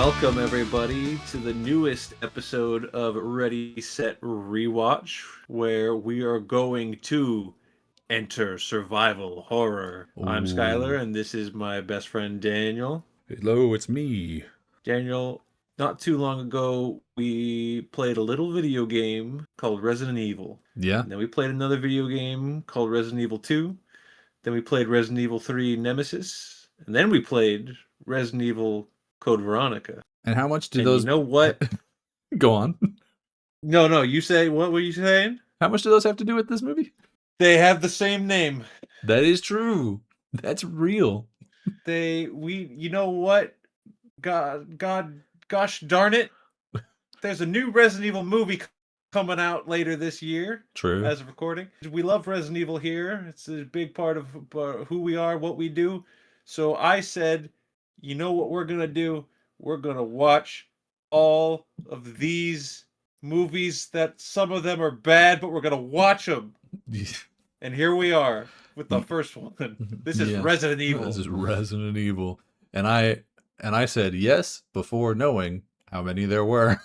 Welcome, everybody, to the newest episode of Ready, Set, Rewatch, where we are going to enter survival horror. I'm Ooh. Skyler, and this is my best friend Daniel. Hello, it's me. Daniel, not too long ago, we played a little video game called Resident Evil. Yeah. And then we played another video game called Resident Evil 2. Then we played Resident Evil 3 Nemesis. And then we played Resident Evil Code Veronica. And how much do And you those know what? go on? No, you say, what were you saying? How much do those have to do with this movie? They have the same name. That is true. That's real. You know what? Gosh darn it. There's a new Resident Evil movie coming out later this year. True. As of recording. We love Resident Evil here. It's a big part of who we are, what we do. So I said, you know what we're going to do? We're going to watch all of these movies that some of them are bad, but we're going to watch them. And here we are with the first one. This is Resident Evil. This is Resident Evil. And I said yes before knowing how many there were.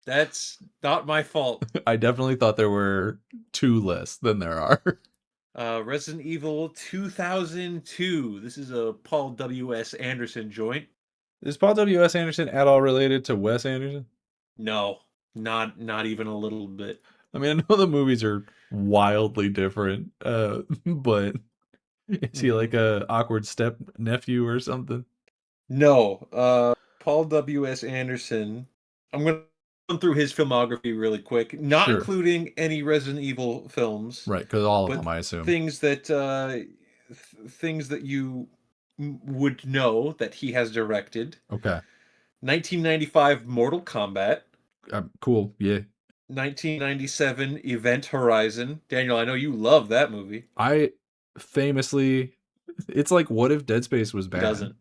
That's not my fault. I definitely thought there were 2 less than there are. Resident Evil 2002. This is a Paul W.S. Anderson joint. Is Paul W.S. Anderson at all related to Wes Anderson? No, not even a little bit. I mean, I know the movies are wildly different, but is he like a awkward step nephew or something? No, Paul W.S. Anderson. I'm going to run through his filmography really quick, not including any Resident Evil films. Right, because all of them, I assume. Things that you would know that he has directed. Okay. 1995 Mortal Kombat. Cool, yeah. 1997 Event Horizon. Daniel, I know you love that movie. I famously, it's like, what if Dead Space was bad? He doesn't.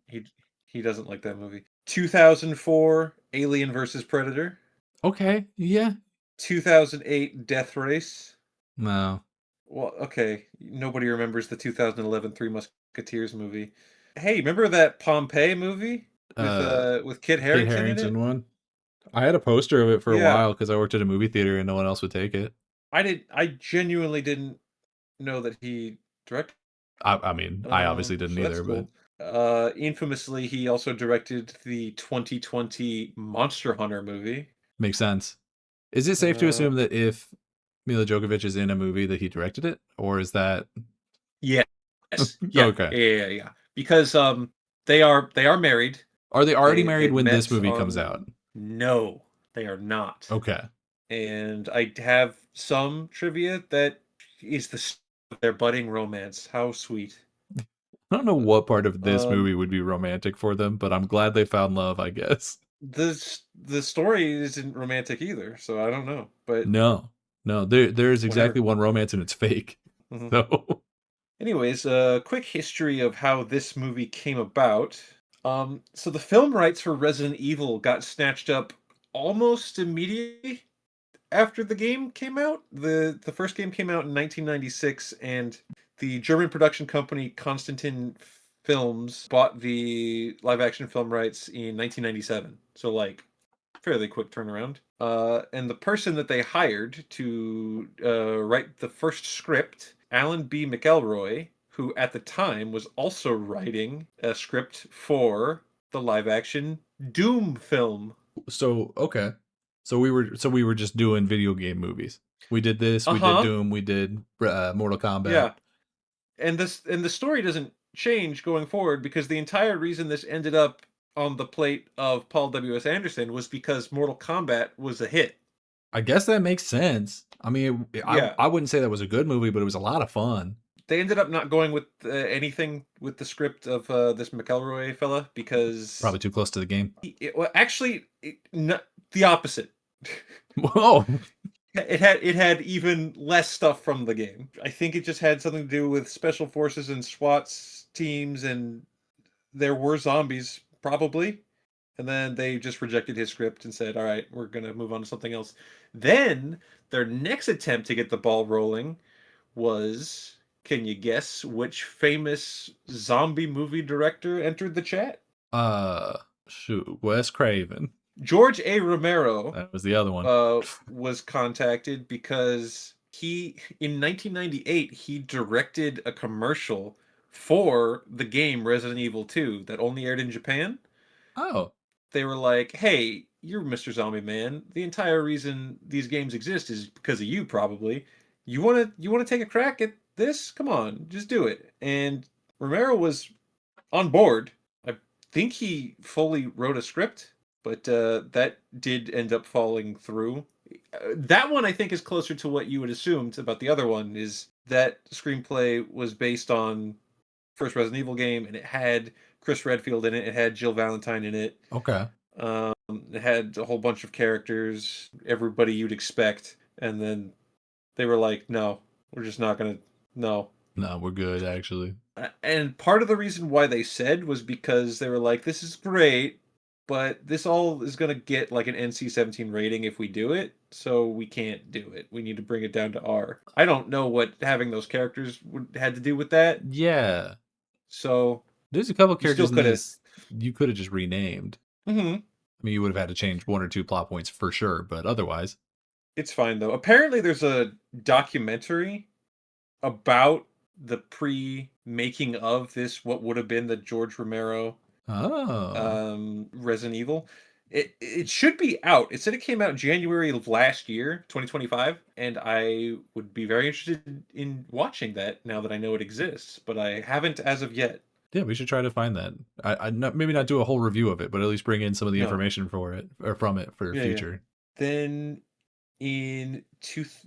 He doesn't like that movie. 2004 Alien vs. Predator. Okay, yeah. 2008 Death Race. No. Well, okay. Nobody remembers the 2011 Three Musketeers movie. Hey, remember that Pompeii movie with Kit Harington, in it? One. I had a poster of it for a while because I worked at a movie theater and no one else would take it. I genuinely didn't know that he directed. I mean, I obviously didn't either, cool. But infamously, he also directed the 2020 Monster Hunter movie. Makes sense. Is it safe to assume that if Mila Djokovic is in a movie that he directed it, or is that? Yes. Yeah. Okay. Yeah. Because they are married. Are they already married when this movie comes out? No, they are not. Okay. And I have some trivia that is their budding romance. How sweet. I don't know what part of this movie would be romantic for them, but I'm glad they found love, I guess. The story isn't romantic either, so I don't know. But no, there's exactly one romance and it's fake. Mm-hmm. So, anyways, a quick history of how this movie came about. So the film rights for Resident Evil got snatched up almost immediately after the game came out. The first game came out in 1996, and the German production company Constantin Films bought the live-action film rights in 1997. So, like, fairly quick turnaround. And the person that they hired to write the first script, Alan B. McElroy, who at the time was also writing a script for the live-action Doom film. So, okay. So we were just doing video game movies. We did this, we did Doom, we did Mortal Kombat. Yeah. And the story doesn't change going forward, because the entire reason this ended up on the plate of Paul W.S. Anderson was because Mortal Kombat was a hit. I guess that makes sense. I mean, I wouldn't say that was a good movie, but it was a lot of fun. They ended up not going with anything with the script of this McElroy fella because probably too close to the game. The opposite. Whoa. It had even less stuff from the game. I think it just had something to do with special forces and SWAT teams, and there were zombies probably. And then they just rejected his script and said, all right, we're going to move on to something else. Then their next attempt to get the ball rolling was, can you guess which famous zombie movie director entered the chat? Shoot, Wes Craven. George A. Romero That was the other one. was contacted because he, in 1998, he directed a commercial for the game Resident Evil 2 that only aired in Japan. Oh, They were like, "Hey, you're Mr. Zombie Man. The entire reason these games exist is because of you, probably. You want to take a crack at this? Come on, just do it." And Romero was on board. I think he fully wrote a script, but that did end up falling through. That one I think is closer to what you would assumed about the other one. Is that screenplay was based on first Resident Evil game, and it had Chris Redfield in it. It had Jill Valentine in it. okay. Um, it had a whole bunch of characters, everybody you'd expect, and then they were like, "No, we're just not gonna. No." No, we're good actually. And part of the reason why they said was because they were like, "This is great, but this all is gonna get like an NC-17 rating if we do it, so we can't do it. We need to bring it down to R." I don't know what having those characters had to do with that. Yeah, So there's a couple you still characters in could have. this you could have just renamed. Hmm. I mean, you would have had to change one or two plot points for sure, but otherwise, It's fine though. Apparently, there's a documentary about the pre-making of this, what would have been the George Romero oh, Resident Evil. It should be out. It said it came out in January of last year, 2025, and I would be very interested in watching that now that I know it exists, but I haven't as of yet. yeah, we should try to find that. I not, maybe not do a whole review of it, but at least bring in some of the No. information for it or from it for Yeah, yeah. future. Then the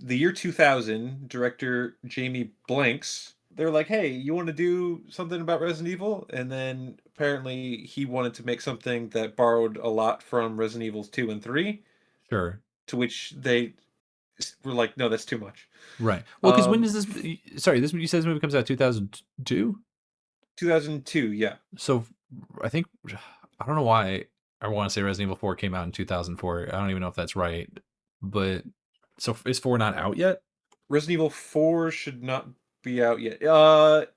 year 2000, director Jamie Blanks, they're like, "Hey, you want to do something about Resident Evil?" And then apparently he wanted to make something that borrowed a lot from Resident Evils 2 and 3, Sure. to which they were like, "No, that's too much." Right. Well, because when does this? F- Sorry, this you said this movie comes out 2002. 2002, yeah. So I think I don't know why I want to say Resident Evil 4 came out in 2004. I don't even know if that's right. But so is 4 not out yet? Resident Evil 4 should not be out yet.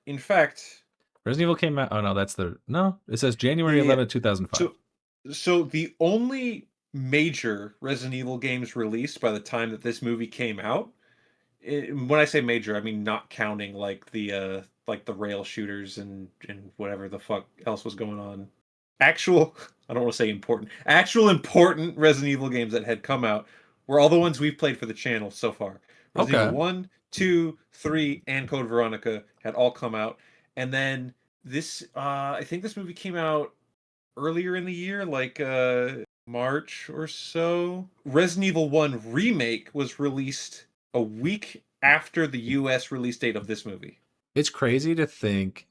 In fact, Resident Evil came out. Oh no, that's the no. It says January yeah. 11th, 2005. So so the only major Resident Evil games released by the time that this movie came out, when I say major, I mean not counting like the rail shooters and whatever the fuck else was going on. Actual, I don't want to say important. Actual important Resident Evil games that had come out were all the ones we've played for the channel so far. Resident Evil Okay. 1, 2, 3, and Code Veronica had all come out. And then this I think this movie came out earlier in the year, like March or so. Resident Evil 1 Remake was released a week after the US release date of this movie. It's crazy to think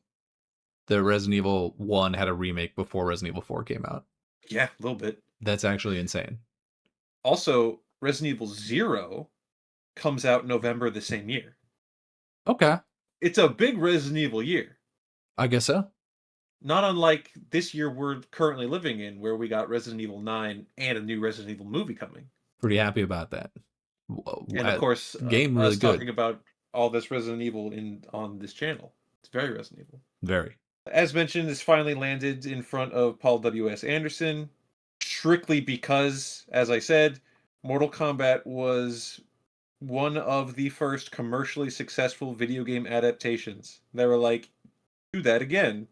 that Resident Evil 1 had a remake before Resident Evil 4 came out. Yeah, a little bit. That's actually insane. Also, Resident Evil 0 comes out November the same year. Okay. It's a big Resident Evil year. I guess so. Not unlike this year we're currently living in, where we got Resident Evil 9 and a new Resident Evil movie coming. Pretty happy about that. And of course, Game really us good. talking about all this Resident Evil on this channel. It's very Resident Evil. Very. As mentioned, this finally landed in front of Paul W.S. Anderson, strictly because, as I said, Mortal Kombat was one of the first commercially successful video game adaptations. They were like, do that again.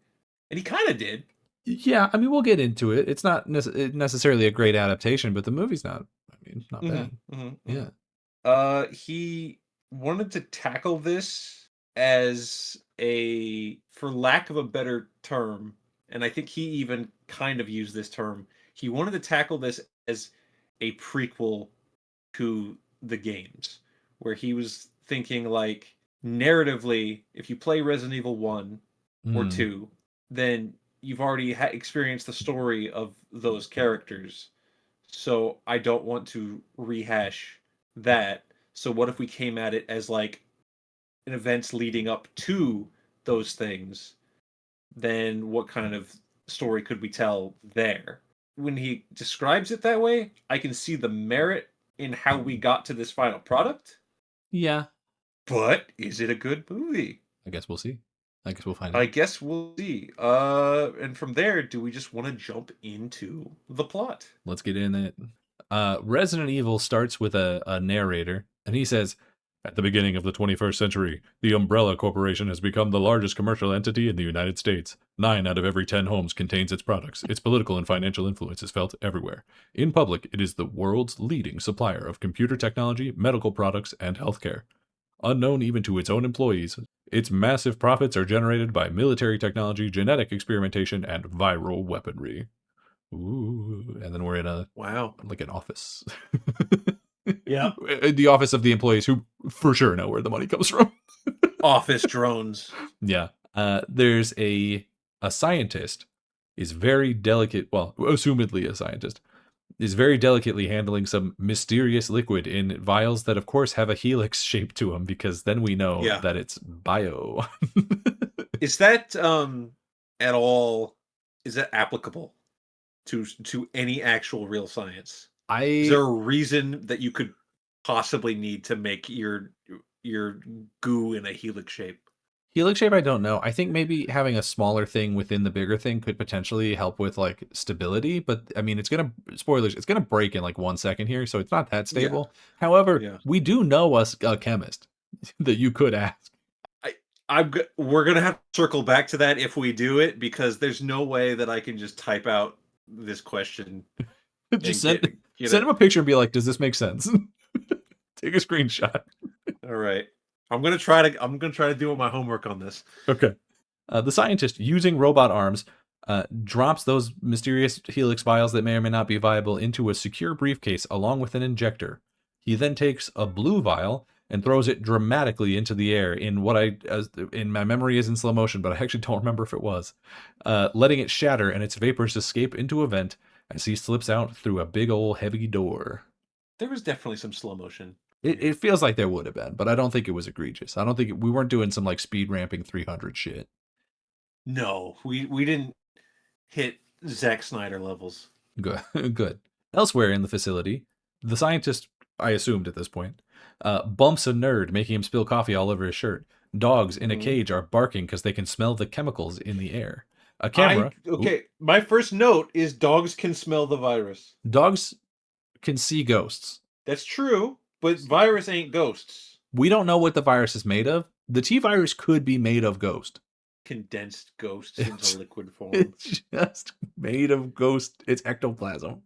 And he kind of did. Yeah, I mean, we'll get into it. It's not necessarily a great adaptation, but the movie's not. I mean, not bad. Yeah. He wanted to tackle this as a, for lack of a better term, and I think he even kind of used this term. He wanted to tackle this as a prequel to the games, where he was thinking like narratively, if you play Resident Evil 1 or Mm. 2, then you've already experienced the story of those characters. So I don't want to rehash that. So what if we came at it as like an events leading up to those things? Then what kind of story could we tell there? When he describes it that way, I can see the merit in how we got to this final product. Yeah. But is it a good movie? I guess we'll see. I guess we'll find I out. guess we'll see. And from there, do we just want to jump into the plot? Let's get in it. Resident Evil starts with a narrator, and he says, "At the beginning of the 21st century, the Umbrella Corporation has become the largest commercial entity in the United States. 9 out of every 10 homes contains its products. Its political and financial influence is felt everywhere. In public, it is the world's leading supplier of computer technology, medical products, and healthcare. Unknown even to its own employees, its massive profits are generated by military technology, genetic experimentation, and viral weaponry." Ooh, and then we're in a Wow. like an office. Yep. The office of the employees who for sure know where the money comes from. Office drones. Yeah. There's a scientist is very delicate, well, assumedly a scientist, is very delicately handling some mysterious liquid in vials that of course have a helix shape to them because then we know Yeah. that it's bio. Is that at all is that applicable to any actual real science? Is there I a reason that you could possibly need to make your goo in a helix shape? Helix shape, I don't know. I think maybe having a smaller thing within the bigger thing could potentially help with like stability, but I mean, it's gonna spoilers. It's gonna break in like 1 second here, so it's not that Yeah, stable. However, yeah. we do know a chemist that you could ask. I we're gonna have to circle back to that if we do it because there's no way that I can just type out this question Just and get send him it. a picture and be like, "Does this make sense?" Take a screenshot. All right. I'm gonna try to do my homework on this. Okay. The scientist, using robot arms, drops those mysterious helix vials that may or may not be viable into a secure briefcase along with an injector. He then takes a blue vial and throws it dramatically into the air in what in my memory is in slow motion, but I actually don't remember if it was. Letting it shatter and its vapors escape into a vent as he slips out through a big old heavy door. There was definitely some slow motion in It here. feels like there would have been, but I don't think it was egregious. I don't think we weren't doing some like speed ramping 300 shit. No, we didn't hit Zack Snyder levels. Good. Good. Elsewhere in the facility, the scientist, I assumed at this point, bumps a nerd, making him spill coffee all over his shirt. Dogs in a Mhm. cage are barking because they can smell the chemicals in the air. A I camera. Oop, okay, my first note is dogs can smell the virus. dogs can see ghosts. That's true, but virus ain't ghosts. We don't know what the virus is made of. The T virus could be made of ghost. Condensed ghosts into It's, liquid form. it's just made of ghost. It's ectoplasm.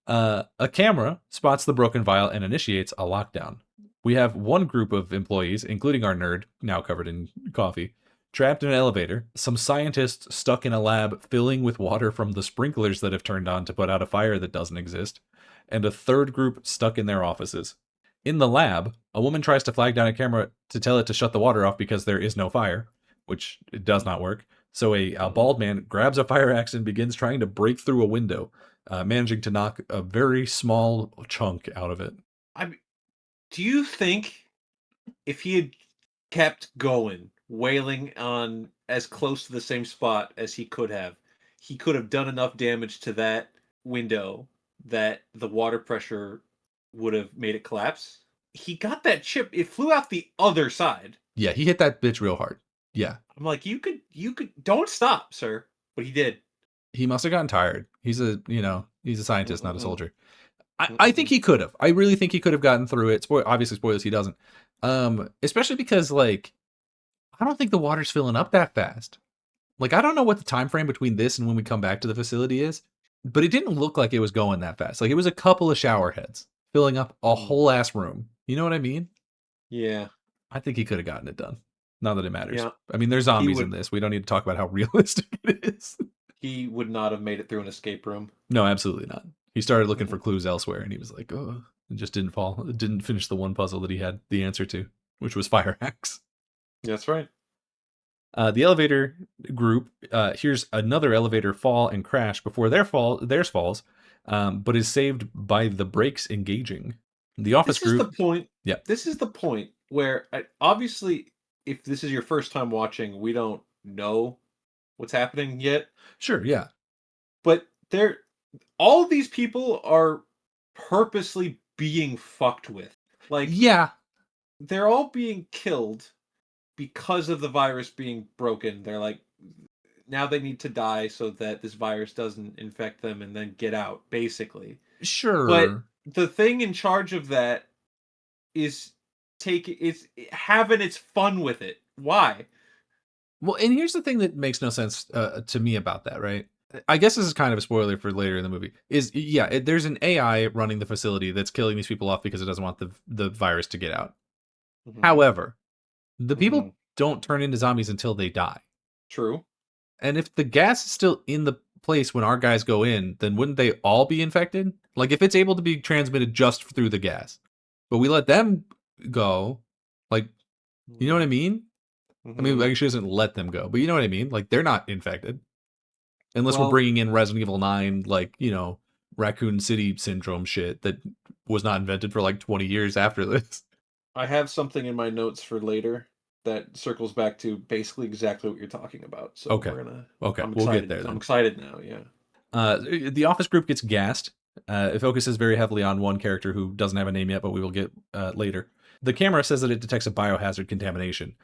A camera spots the broken vial and initiates a lockdown. We have one group of employees, including our nerd, now covered in coffee, trapped in an elevator, some scientists stuck in a lab filling with water from the sprinklers that have turned on to put out a fire that doesn't exist, and a third group stuck in their offices. In the lab, a woman tries to flag down a camera to tell it to shut the water off because there is no fire, which it does not work. So a Mhm. bald man grabs a fire axe and begins trying to break through a window, managing to knock a very small chunk out of it. I mean, do you think if he had kept going, wailing on as close to the same spot as he could have done enough damage to that window that the water pressure would have made it collapse? He got that chip, it flew out the other side. Yeah, he hit that bitch real hard. Yeah, I'm like, you could don't stop, sir. But he did. he must have gotten tired. He's a scientist, not a Mm-mm-mm. soldier. I think Mm-mm-mm. he could have. I really think he could have gotten through it. Obviously, spoilers, he doesn't. Especially because like I don't think the water's filling up that fast. Like I don't know what the time frame between this and when we come back to the facility is, but it didn't look like it was going that fast. Like it was a couple of shower heads filling up a Mm. whole ass room. You know what I mean? Yeah. I think he could have gotten it done. Not that it matters. Yeah. I mean, there's He zombies in would this. We don't need to talk about how realistic it is. he would not have made it through an escape room. No, absolutely not. He started looking for Mm-mm. clues elsewhere, and he was like, "Oh," and just didn't finish the one puzzle that he had the answer to, which was fire hacks. That's right. The elevator group hears another elevator fall and crash before theirs falls, but is saved by the brakes engaging. The office This is the group, point. yeah, This is the point where obviously, if this is your first time watching, we don't know what's happening yet. sure, yeah, But all of these people are purposely being fucked with. Like yeah, they're all being killed because of the virus being broken, they're like, now they need to die so that this virus doesn't infect them and then get out, basically. But Sure. the thing in charge of that is it's having its fun with it. Why? Well, and here's the thing that makes no sense to me about that, right? I guess this is kind of a spoiler for later in the movie. There's an AI running the facility that's killing these people off because it doesn't want the virus to get out. Hmm. However, the Hmm. people don't turn into zombies until they die. True. And if the gas is still in the place when our guys go in, then wouldn't they all be infected? Like if it's able to be transmitted just through the gas, but we let them go, like, you know what I mean? I mean, Hmm. like she doesn't let them go, but you know what I mean? Like they're not infected unless we're Well, bringing in Resident Evil 9, like, Raccoon City syndrome shit that was not invented for like 20 years after this. I have something in my notes for later that circles back to basically exactly what you're talking about. So Okay. we're gonna. Okay. I'm We'll get excited. there I'm then. excited now. Yeah. The office group gets gassed. It focuses very heavily on one character who doesn't have a name yet, but we will get later. The camera says that it detects a biohazard contamination,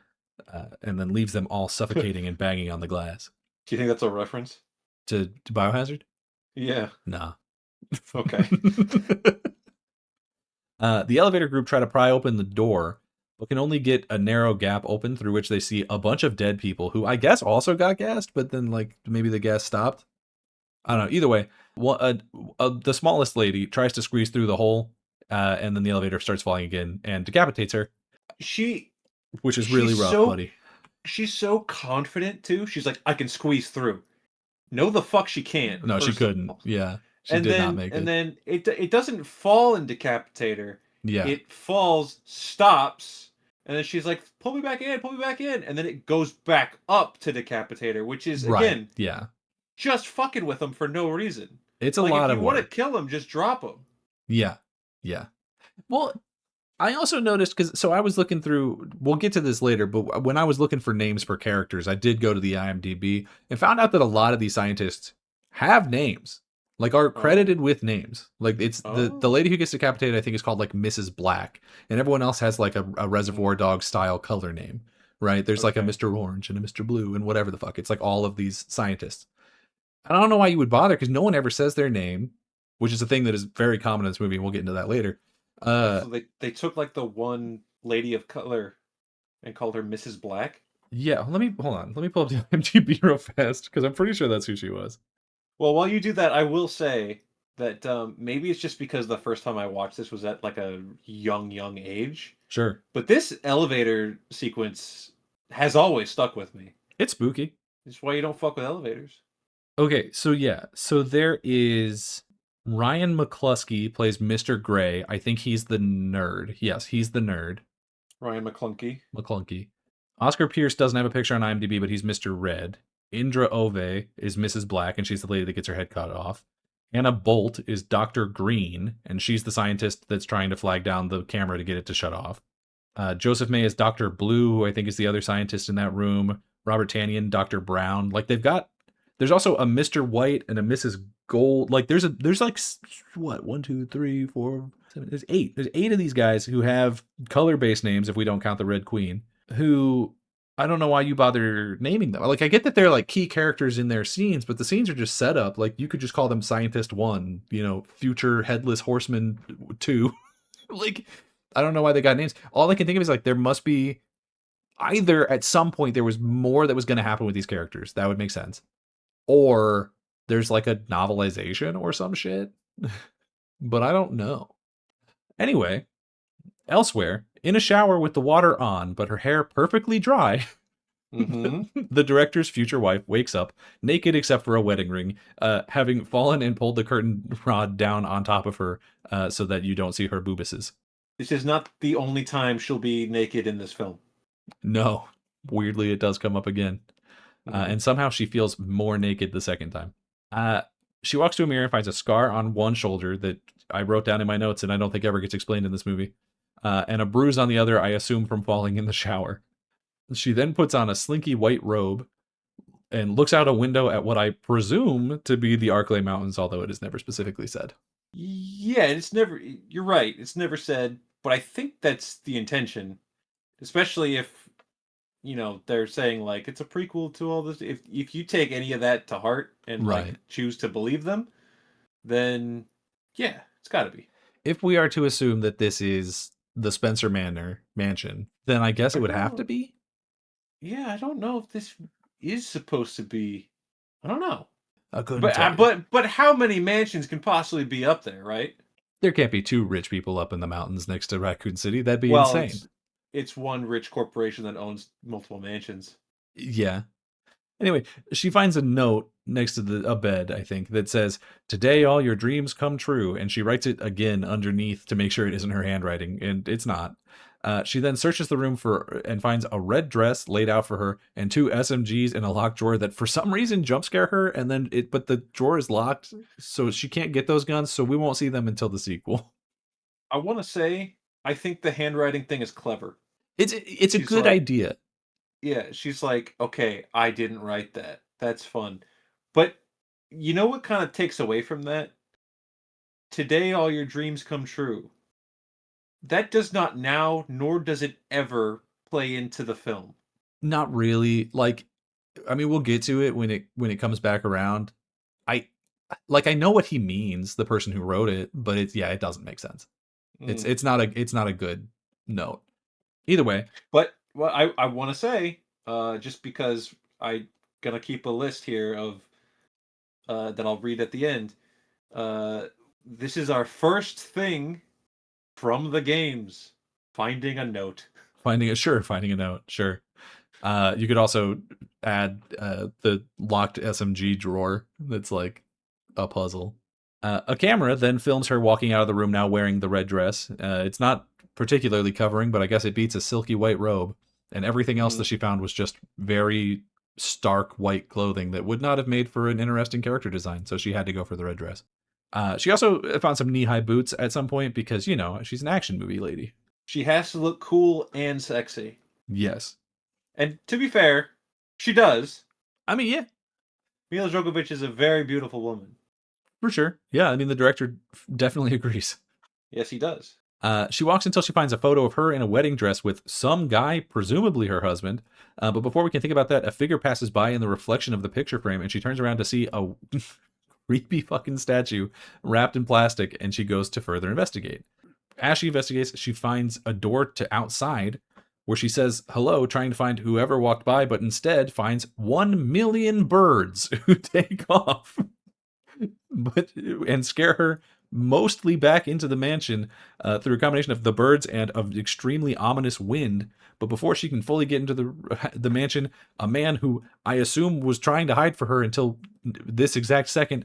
and then leaves them all Do suffocating and banging on the glass. you think that's a reference? To biohazard? Yeah. Nah. Okay. The elevator group try to pry open the door, but can only get a narrow gap open through which they see a bunch of dead people who I guess also got gassed, but then like maybe the gas stopped. I don't know. Either way, the smallest lady tries to squeeze through the hole, and then the elevator starts falling again and decapitates her, She which is really she's rough, so buddy. she's so confident too. She's like, I can squeeze through. No, the fuck she can't. No, she First of couldn't. all, Yeah, she and did not then make and it. then it doesn't fall and decapitate her. Yeah, It falls, stops, and then she's like, pull me back in, and then it goes back up to decapitate her, which is right. again Yeah, just fucking with him for no reason. it's a Like if lot of you want to work. kill him, just drop him. Yeah, yeah. Well, I also noticed because I was looking through. We'll get to this later, but when I was looking for names for characters, I did go to the IMDb and found out that a lot of these scientists have names, like are Oh, credited with names. Like it's the oh, lady who gets decapitated, I think, is called like Mrs. Black, and everyone else has like a mm, Reservoir Dog style color name, right? There's like a okay. Mr. Orange and a Mr. Blue and whatever the fuck. It's like all of these scientists. I don't know why you would bother because no one ever says their name, which is a thing that is very common in this movie, and we'll get into that later. Uh, So they took like the one lady of color and called her Mrs. Black. Yeah, let me hold on. Let me pull up the IMDb real fast because I'm pretty sure that's who she was. Well, while you do that, I will say that maybe it's just because the first time I watched this was at like a young age, Sure, but this elevator sequence has always stuck with me. it's spooky. It's why you don't fuck with elevators. Okay, so yeah, so there is Ryan McCluskey plays Mr. Gray. I think he's the nerd. Yes, he's the nerd. Ryan McClunky. McClunky. Oscar Pierce doesn't have a picture on IMDb, but he's Mr. Red. Indra Ove is Mrs. Black, and she's the lady that gets her head cut off. Anna Bolt is Dr. Green, and she's the scientist that's trying to flag down the camera to get it to shut off. Joseph May is Dr. Blue, who I think is the other scientist in that room. Robert Tanyan, Dr. Brown. Like they've got. There's also a Mr. White and a Mrs. Gold. Like there's like what 1, 2, 3, 4, 7. There's eight. There's eight of these guys who have color based names if we don't count the Red Queen. Who I don't know why you bother naming them. Like I get that they're like key characters in their scenes, but the scenes are just set up. Like you could just call them Scientist One, Future Headless Horseman 2. Like I don't know why they got names. All I can think of is like there must be either at some point there was more that was going to happen with these characters. That would make sense. Or there's like a novelization or some shit. But I don't know. Anyway, elsewhere, in a shower with the water on, but her hair perfectly dry, Mm-hmm. the director's future wife wakes up naked except for a wedding ring, having fallen and pulled the curtain rod down on top of her so that you don't see her boobuses. This is not the only time she'll be naked in this film. No, weirdly, it does come up again. Mm-hmm. And somehow she feels more naked the second time. Uh, she walks to a mirror and finds a scar on one shoulder that I wrote down in my notes and I don't think ever gets explained in this movie, and a bruise on the other, I assume from falling in the shower. She then puts on a slinky white robe and looks out a window at what I presume to be the Arklay Mountains, although it is never specifically said. Yeah, it's never. You're right. It's never said, but I think that's the intention, especially if they're saying like it's a prequel to all this. If you take any of that to heart and like Right. choose to believe them, then yeah, it's got to be. If we are to assume that this is the Spencer Manor mansion, then I guess I it would have to don't. be. Yeah, I don't know if this is supposed to be. I don't know. I couldn't But tell you. how many mansions can possibly be up there, right? There can't be two rich people up in the mountains next to Raccoon City. That'd be Well, insane. it's one rich corporation that owns multiple mansions. Yeah. Anyway, she finds a note next to a bed, I think, that says, "Today all your dreams come true." And she writes it again underneath to make sure it isn't her handwriting, and it's not. She then searches the room for and finds a red dress laid out for her and two SMGs in a locked drawer that for some reason jump scare her. And then but the drawer is locked, so she can't get those guns. So we won't see them until the sequel. I want to say I think the handwriting thing is clever. It's a She's good like, idea. yeah, she's like, okay, I didn't write that. That's fun. But you know what kind of takes away from that? Today all your dreams come true. That does not now, nor does it ever play into the film. Not really. Like, I mean, we'll get to it when it comes back around. I I know what he means, the person who wrote it, but it doesn't make sense. Mm. It's not a good note. Either way, But well, I want to say, just because I gonna keep a list here of that I'll read at the end. Uh, this is our first thing from the games. Finding a note. finding a note, sure. You could also add the locked SMG drawer that's like a puzzle. A camera then films her walking out of the room now wearing the red dress. It's not particularly covering, but I guess it beats a silky white robe. And everything else that Mm. she found was just very stark white clothing that would not have made for an interesting character design. So she had to go for the red dress. She also found some knee high boots at some point because, she's an action movie lady. She has to look cool and sexy. Yes. And to be fair, she does. I mean, yeah, Mila Djokovic is a very beautiful woman. for sure. Yeah, I mean, the director definitely agrees. Yes, he does. She walks until she finds a photo of her in a wedding dress with some guy, presumably her husband. But before we can think about that, a figure passes by in the reflection of the picture frame, and she turns around to see a creepy fucking statue wrapped in plastic, and she goes to further investigate. As she investigates, she finds a door to outside where she says hello, trying to find whoever walked by, but instead finds 1 million birds who take off and scare her mostly back into the mansion through a combination of the birds and of extremely ominous wind. But before she can fully get into the mansion, a man who I assume was trying to hide for her until this exact second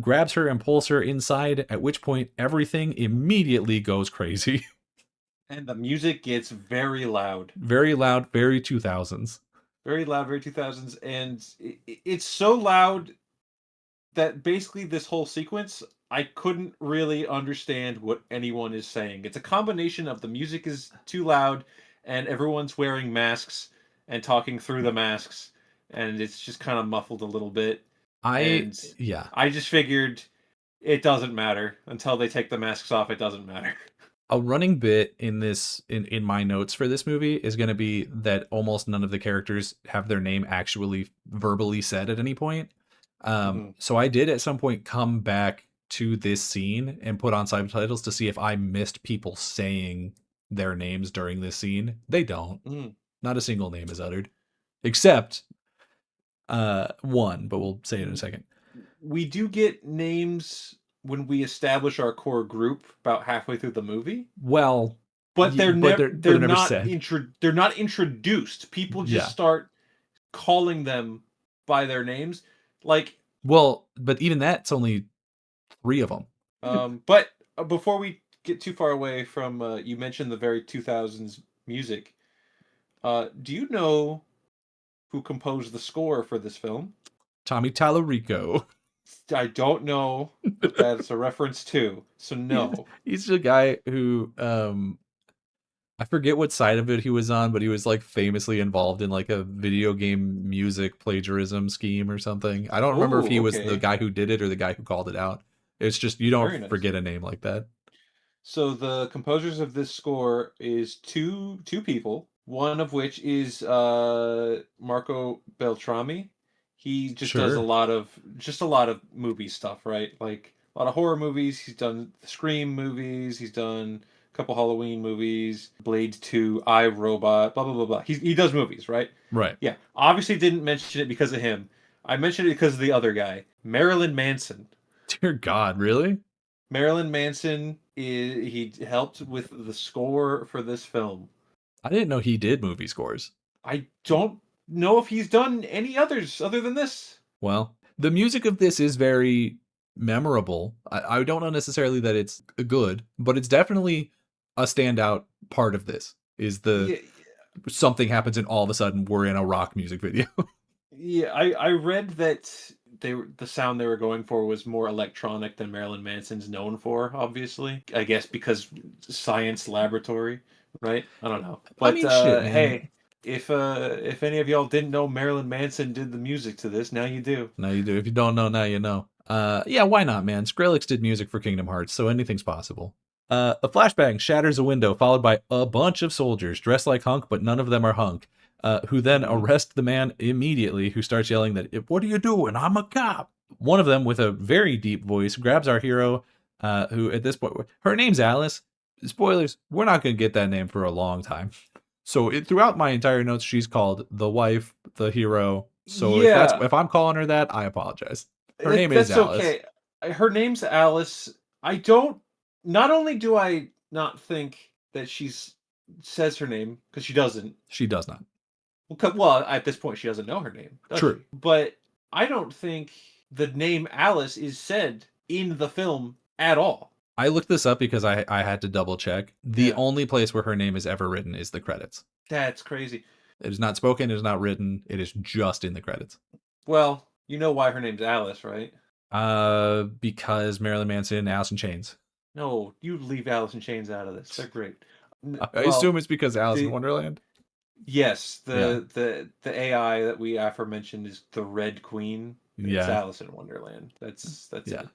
grabs her and pulls her inside. At which point, everything immediately goes crazy. And the music gets very loud. Very loud, very 2000s. Very loud, very 2000s. And it's so loud that basically this whole sequence, I couldn't really understand what anyone is saying. It's a combination of the music is too loud and everyone's wearing masks and talking through the masks, and it's just kind of muffled a little bit. I And yeah. I just figured it doesn't matter until they take the masks off. It doesn't matter. A running bit in my notes for this movie is going to be that almost none of the characters have their name actually verbally said at any point. Mhm. So I did at some point come back to this scene and put on subtitles to see if I missed people saying their names during this scene. They don't. Mm. Not a single name is uttered, except one, but we'll say it in a second. We do get names when we establish our core group about halfway through the movie, Well, but they're but never they're never said. they're not introduced. People just Yeah. start calling them by their names. Like, Well, but even that's only 3 of them. but before we get too far away from, you mentioned the very 2000s music. Do you know who composed the score for this film? Tommy Tallarico. I don't know what that's a reference to, so he's, no. he's the guy who I forget what side of it he was on, but he was like famously involved in like a video game music plagiarism scheme or something. I don't remember if he Oh, was the okay. guy who did it or the guy who called it out. It's just you don't Very nice. forget a name like that. So the composers of this score is two people. One of which is Marco Beltrami. He just does Sure. a lot of movie stuff, right? Like a lot of horror movies. He's done the Scream movies. He's done a couple Halloween movies, Blade 2, I, Robot, blah blah blah blah. He does movies, right? Right. Yeah. Obviously didn't mention it because of him. I mentioned it because of the other guy, Marilyn Manson. Dear God, really? Marilyn Manson is he helped with the score for this film. I didn't know he did movie scores. I don't know if he's done any others other than this. Well, the music of this is very memorable. I don't know necessarily that it's good, but it's definitely a standout part of this. Is the Yeah, something happens and all of a sudden we're in a rock music video. yeah. I read that the sound they were going for was more electronic than Marilyn Manson's known for. Obviously, I guess because science laboratory, right? I don't know, I but mean, shit, man. hey, if any of y'all didn't know Marilyn Manson did the music to this, now you do. Now you do. If you don't know, now you know. Yeah, why not, man? Skrillex did music for Kingdom Hearts, so anything's possible. A flashbang shatters a window, followed by a bunch of soldiers dressed like Hunk, but none of them are Hunk, who then Mhm. arrest the man immediately, who starts yelling that, "What are you doing? I'm a cop." One of them, with a very deep voice, grabs our hero, who at this point, her name's Alice. Spoilers, we're not going to get that name for a long time. So throughout my entire notes, she's called the wife, the hero. So Yeah, if I'm calling her that, I apologize. Her name is That's Alice. okay. Her name's Alice. I don't. Not only do I not think that she's says her name because she doesn't. She does not. Well, well, at this point, she doesn't know her name, does True. she? But I don't think the name Alice is said in the film at all. I looked this up because I had to double check. The Yeah, only place where her name is ever written is the credits. that's crazy. It is not spoken. It is not written. It is just in the credits. Well, you know why her name's Alice, right? Because Marilyn Manson, Alice in Chains. No, you leave Alice in Chains out of this. They're great. I Well, assume it's because Alice in the Wonderland. yes, Yeah. the AI that we aforementioned is the Red Queen. It's Yeah. Alice in Wonderland. That's Yeah. it.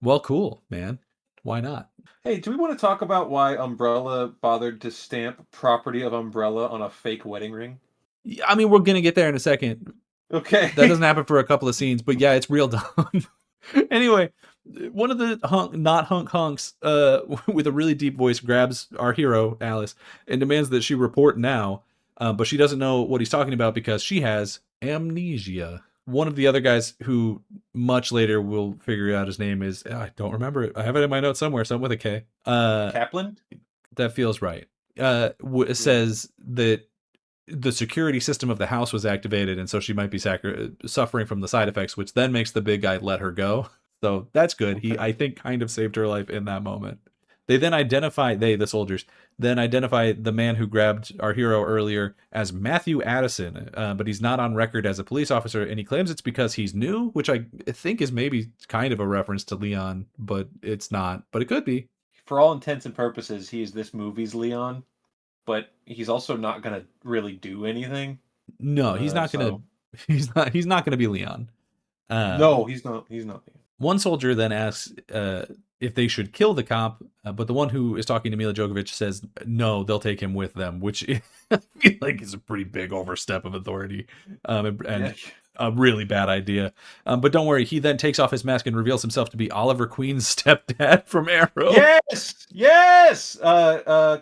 Well, cool, man. Why not? Hey, do we want to talk about why Umbrella bothered to stamp property of Umbrella on a fake wedding ring? Yeah, I mean, we're gonna get there in a second. That Okay. doesn't happen for a couple of scenes, but yeah, it's real dumb. Anyway, one of the not hunks, with a really deep voice grabs our hero Alice and demands that she report now. But she doesn't know what he's talking about because she has amnesia. One of the other guys, who much later we'll figure out his name, is, I don't remember it. I have it in my notes somewhere. Something with a K. Kaplan? That feels right. Yeah. Says that the security system of the house was activated, and so she might be suffering from the side effects, which then makes the big guy let her go. So that's good. He, Okay. I think, kind of saved her life in that moment. The soldiers, then identify the man who grabbed our hero earlier as Matthew Addison, but he's not on record as a police officer, and he claims it's because he's new, which I think is maybe kind of a reference to Leon, but it's not. But it could be. For all intents and purposes, he is this movie's Leon, but he's also not gonna really do anything. No, he's not gonna. So He's not gonna be Leon. no, he's not. He's not Leon. One soldier then asks if they should kill the cop, but the one who is talking to Mila Djokovic says no, they'll take him with them, which I feel like is a pretty big overstep of authority, Yeah. and a really bad idea. But don't worry, he then takes off his mask and reveals himself to be Oliver Queen's stepdad from Arrow. Yes, yes.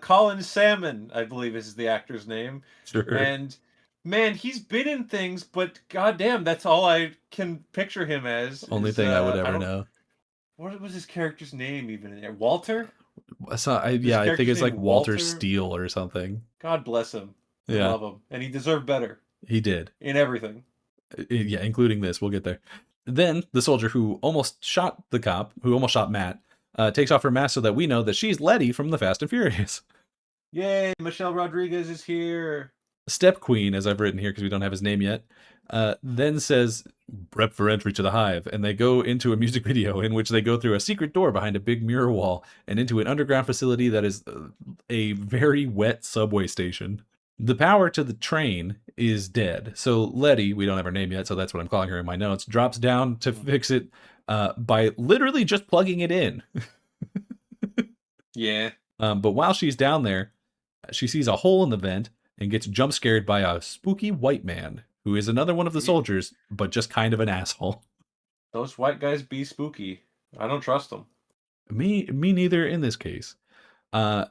Colin Salmon, I believe, is the actor's name, Sure. and man, he's been in things, but goddamn, that's all I can picture him as. Only Is thing I would I ever don't. know. What was his character's name even in there? Walter? His Yeah, I think character's it's like name Walter Walter. Steele or something. God bless him. I Yeah, love him, and he deserved better he did. in everything. Yeah, including this. We'll get there. Then the soldier who almost shot the cop, who almost shot Matt, takes off her mask so that we know that she's Letty from the Fast and Furious. Yay! Michelle Rodriguez is here. Step Queen, as I've written here because we don't have his name yet, then says, "Prep for entry to the hive," and they go into a music video in which they go through a secret door behind a big mirror wall and into an underground facility that is a very wet subway station. The power to the train is dead, so Letty, we don't have her name yet, so that's what I'm calling her in my notes, drops down to fix it by literally just plugging it in. Yeah. But while she's down there, she sees a hole in the vent, and gets jump scared by a spooky white man who is another one of the Yeah, soldiers, but just kind of an asshole. those white guys be spooky. I don't trust them. Me neither in this case.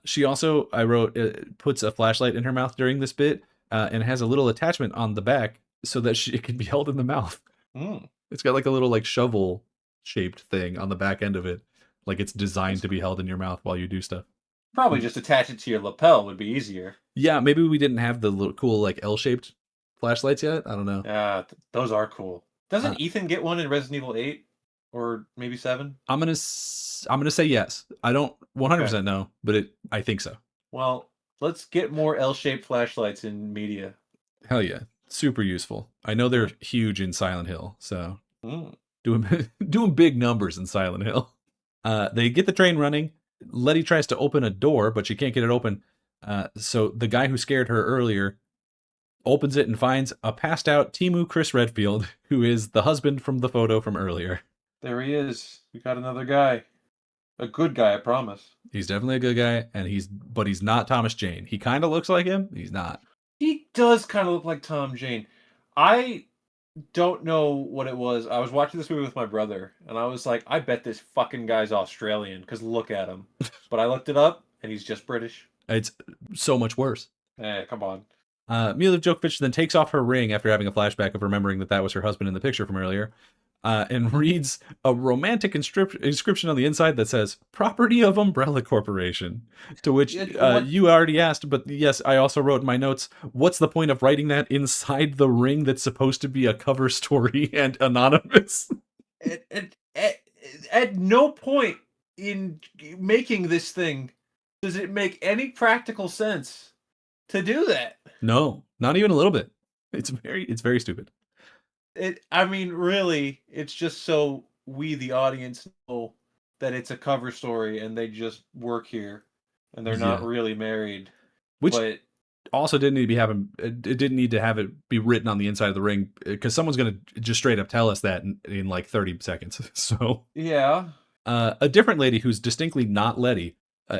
She also, I wrote, puts a flashlight in her mouth during this bit, and has a little attachment on the back so that it can be held in the mouth. Mm, It's got like a little like shovel shaped thing on the back end of it, like it's designed that's to be held in your mouth while you do stuff. probably just attach it to your lapel would be easier. Yeah, maybe we didn't have the little cool like L-shaped flashlights yet. I don't know. Yeah, those are cool. Uh, Doesn't Ethan get one in Resident Evil 8 or maybe 7? I'm gonna say yes. I don't Okay. 100% know, but I think so. Well, let's get more L-shaped flashlights in media. Hell yeah, super useful. I know they're Mm, huge in Silent Hill, so mm. doing doing big numbers in Silent Hill. They get the train running. Letty tries to open a door, but she can't get it open. So the guy who scared her earlier opens it and finds a passed out Timu Chris Redfield, who is the husband from the photo from earlier. There he is. We got another guy. A good guy, I promise. He's definitely a good guy, and he's not Thomas Jane. He kind of looks like him. He's not. He does kind of look like Tom Jane. I don't know what it was. I was watching this movie with my brother, and I was like, I bet this fucking guy's Australian, because look at him. But I looked it up, and he's just British. It's so much worse. Come on. Mila Jovovich then takes off her ring after having a flashback of remembering that was her husband in the picture from earlier, and reads a romantic inscription on the inside that says "Property of Umbrella Corporation." To which What? you already asked, but yes, I also wrote in my notes, what's the point of writing that inside the ring that's supposed to be a cover story and anonymous? At no point in making this thing does it make any practical sense to do that. No, not even a little bit. It's very stupid. I mean, really, it's just so we, the audience, know that it's a cover story and they just work here and they're not Yeah. really married. Which But also didn't need to be having it didn't need to have it be written on the inside of the ring because someone's gonna just straight up tell us that in like 30 seconds. So yeah, a different lady who's distinctly not Letty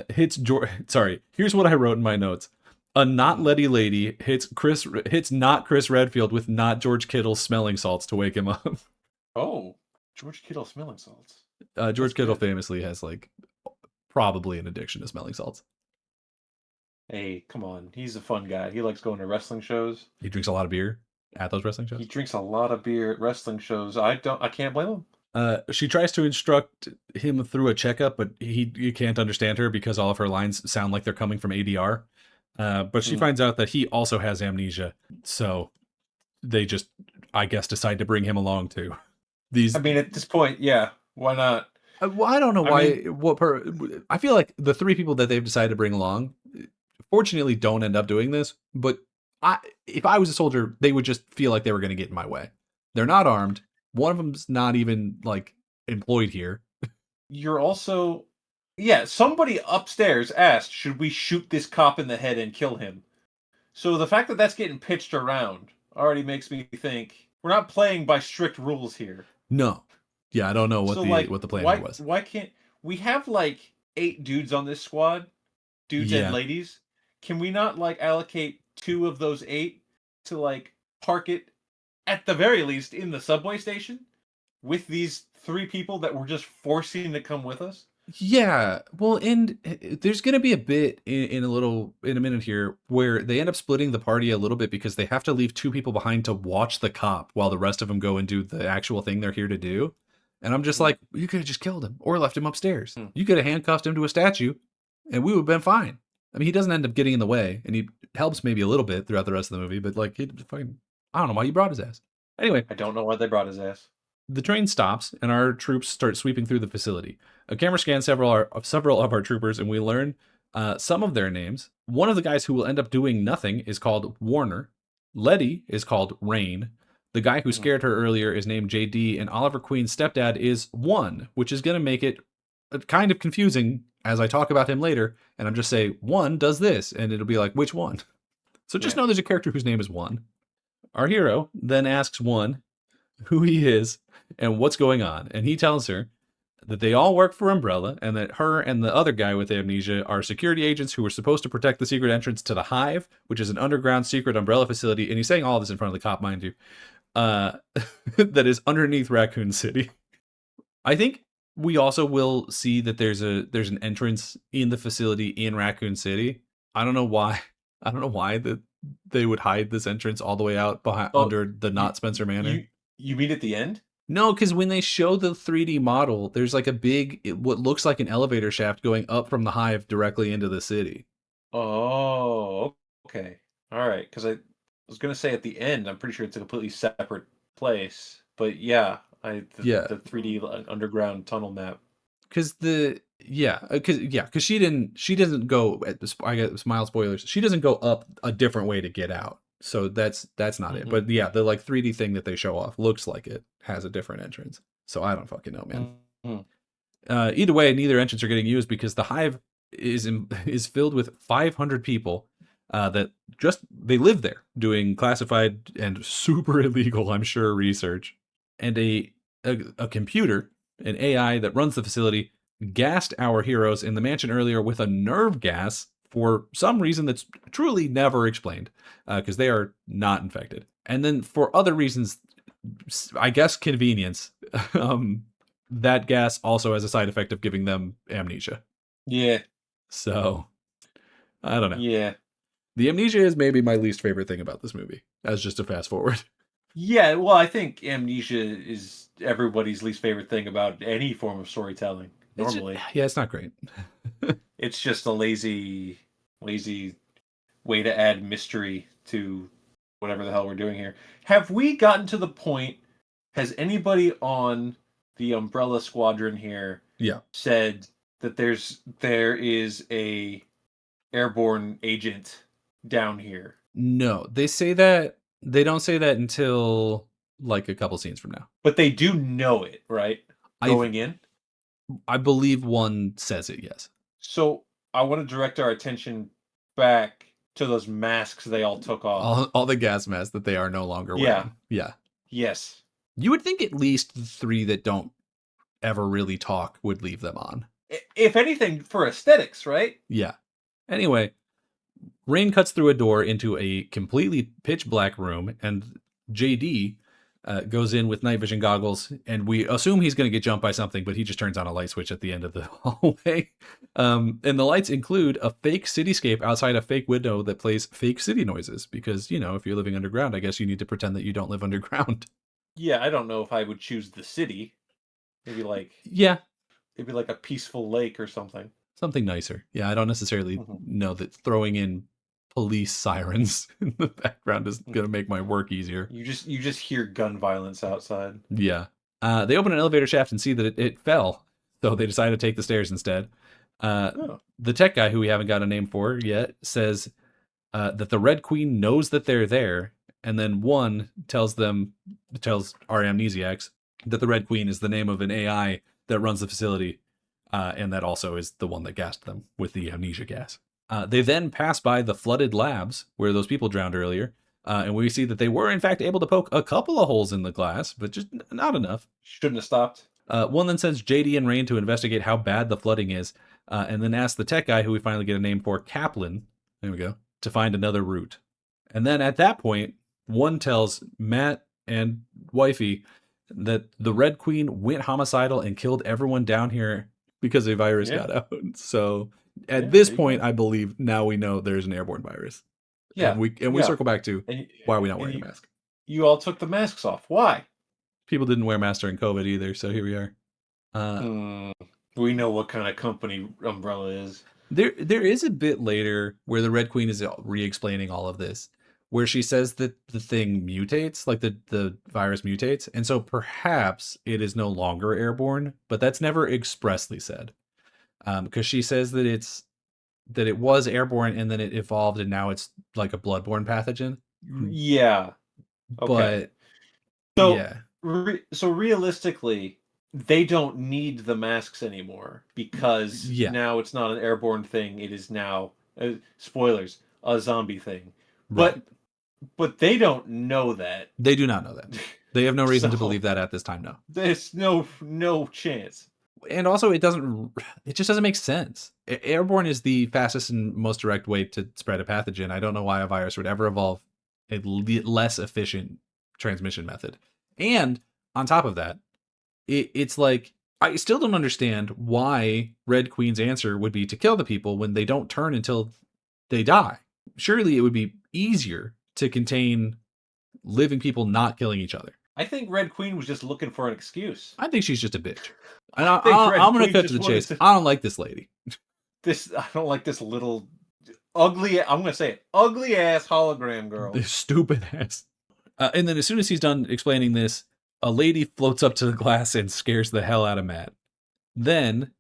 hits George. Sorry, here's what I wrote in my notes. A not Letty lady hits not Chris Redfield with not George Kittle's smelling salts to wake him up. oh, George Kittle smelling salts. George That's Kittle good. famously has like probably an addiction to smelling salts. Hey, come on, he's a fun guy. He likes going to wrestling shows. He drinks a lot of beer at those wrestling He shows. drinks a lot of beer at wrestling shows. I can't blame him. She tries to instruct him through a checkup, but you can't understand her because all of her lines sound like they're coming from ADR. But she Mm. finds out that he also has amnesia, so they just, I guess, decide to bring him along too. I These, mean, at this point, yeah, why not? well, I don't know I why. mean, I feel like the three people that they've decided to bring along, fortunately, don't end up doing this. But if I was a soldier, they would just feel like they were going to get in my way. They're not armed. One of them's not even like employed here. you're also, yeah, somebody upstairs asked, should we shoot this cop in the head and kill him? So the fact that that's getting pitched around already makes me think we're not playing by strict rules here. No, yeah, I don't know So like, what the plan here why was. why can't we have like 8 dudes on this squad, dudes and Yeah, ladies? Can we not like allocate 2 of those 8 to like park it at the very least in the subway station with these 3 people that we're just forcing to come with us? yeah. Well, and there's gonna be a bit in a minute here where they end up splitting the party a little bit because they have to leave two people behind to watch the cop while the rest of them go and do the actual thing they're here to do. And I'm just Mm, like, you could have just killed him or left him upstairs. mm. You could have handcuffed him to a statue, and we would have been fine. I mean, he doesn't end up getting in the way, and he helps maybe a little bit throughout the rest of the movie, but like, he fucking, I don't know why you brought his ass. Anyway, I don't know why they brought his ass. the train stops, and our troops start sweeping through the facility. A camera scans several of our troopers, and we learn some of their names. One of the guys who will end up doing nothing is called Warner. Letty is called Rain. The guy who Mhm. scared her earlier is named JD, and Oliver Queen's stepdad is One, which is going to make it kind of confusing as I talk about him later. And I'm just say One does this, and it'll be like, which one? So just Yeah. know there's a character whose name is One. Our hero then asks One who he is and what's going on. And he tells her that they all work for Umbrella, and that her and the other guy with amnesia are security agents who were supposed to protect the secret entrance to the Hive, which is an underground secret Umbrella facility. And he's saying all of this in front of the cop, mind you, uh, that is underneath Raccoon City. I think we also will see that there's an entrance in the facility in Raccoon City. I don't know why. I don't know why that they would hide this entrance all the way out behind Oh, under the you not Spencer Manor. you you mean at the end? No, because when they show the 3D model, there's like a big, what looks like an elevator shaft going up from the Hive directly into the city. Oh, okay. All right, because I was gonna say at the end, I'm pretty sure it's a completely separate place. But yeah, Yeah, the 3D underground tunnel map. because because she doesn't go at the I guess mild spoilers. She doesn't go up a different way to get out. So that's not it. Hmm. But yeah, the like 3D thing that they show off looks like it has a different entrance. So I don't fucking know, man. Hmm. Either way, neither entrance are getting used because the Hive is filled with 500 people that just they live there doing classified and super illegal, I'm sure, research, and a computer, an AI that runs the facility, gassed our heroes in the mansion earlier with a nerve gas for some reason that's truly never explained because they are not infected, and then for other reasons, I guess convenience. um, that gas also has a side effect of giving them amnesia. Yeah, So I don't know. yeah, The amnesia is maybe my least favorite thing about this movie. As just a fast forward. yeah. Well, I think amnesia is everybody's least favorite thing about any form of storytelling. It's just, Normally, yeah, it's not great. it's just a lazy way to add mystery to whatever the hell we're doing here. Have we gotten to the point? Has anybody on the Umbrella Squadron here Yeah. said that there is a airborne agent down here? No, they say that they don't say that until like a couple scenes from now. But they do know it, right? I Going in. I believe one says it, yes. So I want to direct our attention back to those masks they all took off. All the gas masks that they are no longer Yeah. wearing. Yeah. Yes. You would think at least the three that don't ever really talk would leave them on. If anything, for aesthetics, right? Yeah. Anyway, Rain cuts through a door into a completely pitch black room, and JD goes in with night vision goggles, and we assume he's going to get jumped by something, but he just turns on a light switch at the end of the hallway. And the lights include a fake cityscape outside a fake window that plays fake city noises, because, you know, if you're living underground, I guess you need to pretend that you don't live underground. Yeah, I don't know if I would choose the city. Maybe like Yeah, maybe like a peaceful lake or something. something nicer. Yeah, I don't necessarily Mhm. know that throwing in police sirens in the background is going to make my work easier. You just hear gun violence outside. Yeah. They open an elevator shaft and see that it fell, so they decide to take the stairs instead. Uh, Oh. the tech guy, who we haven't got a name for yet, says that the Red Queen knows that they're there, and then one tells our amnesiacs that the Red Queen is the name of an AI that runs the facility, and that also is the one that gassed them with the amnesia gas. They then pass by the flooded labs where those people drowned earlier, and we see that they were, in fact, able to poke a couple of holes in the glass, but just not enough. Shouldn't have stopped. One then sends JD and Rain to investigate how bad the flooding is, and then asks the tech guy, who we finally get a name for, Kaplan, there we go, to find another route. And then at that point, one tells Matt and Wifey that the Red Queen went homicidal and killed everyone down here because a virus Yeah. got out. So at Yeah, this there you point, go. I believe now we know there's an airborne virus. Yeah. And we Yeah. circle back to And, why are we not and wearing a mask? you all took the masks off. Why? People didn't wear masks during COVID either, so here we are. Hmm. We know what kind of company Umbrella is. There is a bit later where the Red Queen is re-explaining all of this, where she says that the thing mutates, like the virus mutates, and so perhaps it is no longer airborne, but that's never expressly said. Because she says that it was airborne and then it evolved and now it's like a bloodborne pathogen. Yeah. Okay. But So, yeah, so realistically, they don't need the masks anymore because yeah, now it's not an airborne thing. It is now, spoilers, a zombie thing. right. But they don't know that. They do not know that. They have no reason to So believe that at this time. No. there's no chance. And also, it just doesn't make sense. Airborne is the fastest and most direct way to spread a pathogen. I don't know why a virus would ever evolve a less efficient transmission method. And on top of that, it's like, I still don't understand why Red Queen's answer would be to kill the people when they don't turn until they die. Surely it would be easier to contain living people not killing each other. I think Red Queen was just looking for an excuse. I think she's just a bitch. And I think Red I'm going to Queen cut to just the wanted chase. to I don't like this lady. I don't like this little ugly. I'm gonna say it, ugly ass hologram girl. This stupid ass. And then as soon as he's done explaining this, a lady floats up to the glass and scares the hell out of Matt. Then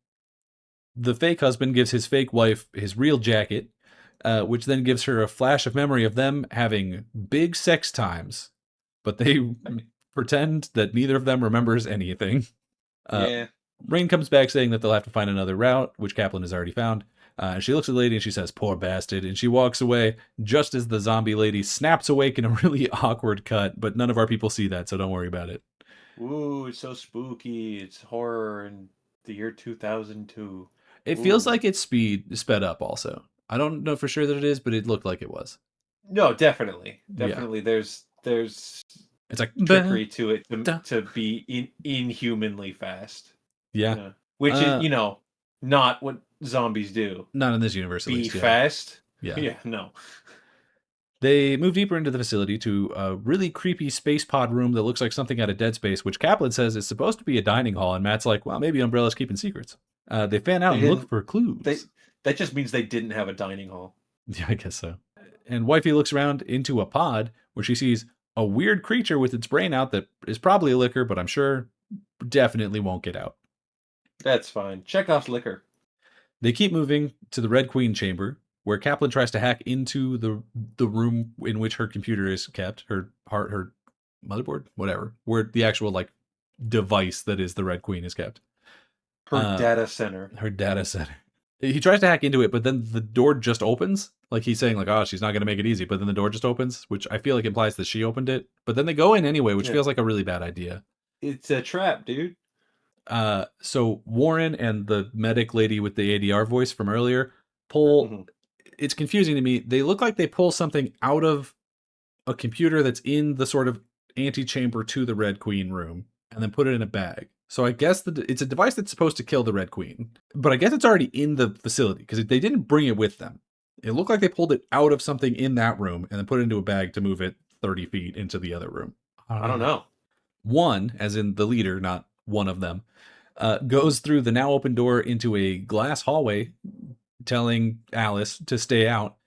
the fake husband gives his fake wife his real jacket, which then gives her a flash of memory of them having big sex times, but they pretend that neither of them remembers anything. Yeah. Rain comes back saying that they'll have to find another route, which Kaplan has already found. She looks at the lady and she says, "Poor bastard," and she walks away just as the zombie lady snaps awake in a really awkward cut, but none of our people see that, so don't worry about it. Ooh, it's so spooky. It's horror in the year 2002. It Ooh. feels like it's sped up also. I don't know for sure that it is, but it looked like it was. No, definitely. Yeah. Definitely there's It's like trickery to it da. to be inhumanly fast. Yeah. Which is, not what zombies do. Not in this universe, at Be least. fast. Yeah. Yeah, no. They move deeper into the facility to a really creepy space pod room that looks like something out of Dead Space, which Kaplan says is supposed to be a dining hall, and Matt's like, well, maybe Umbrella's keeping secrets. They fan out and look for clues. That just means they didn't have a dining hall. Yeah, I guess so. And Wifey looks around into a pod where she sees a weird creature with its brain out that is probably a liquor, but I'm sure definitely won't get out. That's fine. Chekhov's liquor. They keep moving to the Red Queen chamber, where Kaplan tries to hack into the room in which her computer is kept, her motherboard, whatever, where the actual device that is the Red Queen is kept. Her data center. Her data center. He tries to hack into it, but then the door just opens. Like he's saying, oh, she's not going to make it easy. But then the door just opens, which I feel like implies that she opened it. But then they go in anyway, which feels like a really bad idea. It's a trap, dude. So Warren and the medic lady with the ADR voice from earlier pull. Mm-hmm. It's confusing to me. They look like they pull something out of a computer that's in the sort of antechamber to the Red Queen room and then put it in a bag. So I guess it's a device that's supposed to kill the Red Queen, but I guess it's already in the facility because they didn't bring it with them. It looked like they pulled it out of something in that room and then put it into a bag to move it 30 feet into the other room. I don't know. One, as in the leader, not one of them, goes through the now open door into a glass hallway, telling Alice to stay out.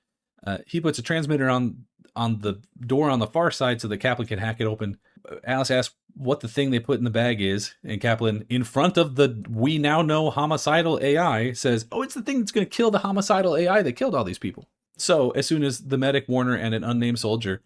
He puts a transmitter on the door on the far side so that Kaplan can hack it open. Alice asks what the thing they put in the bag is, and Kaplan, in front of the we now know homicidal AI, says, "Oh, it's the thing that's going to kill the homicidal AI that killed all these people." So as soon as the medic, Warner, and an unnamed soldier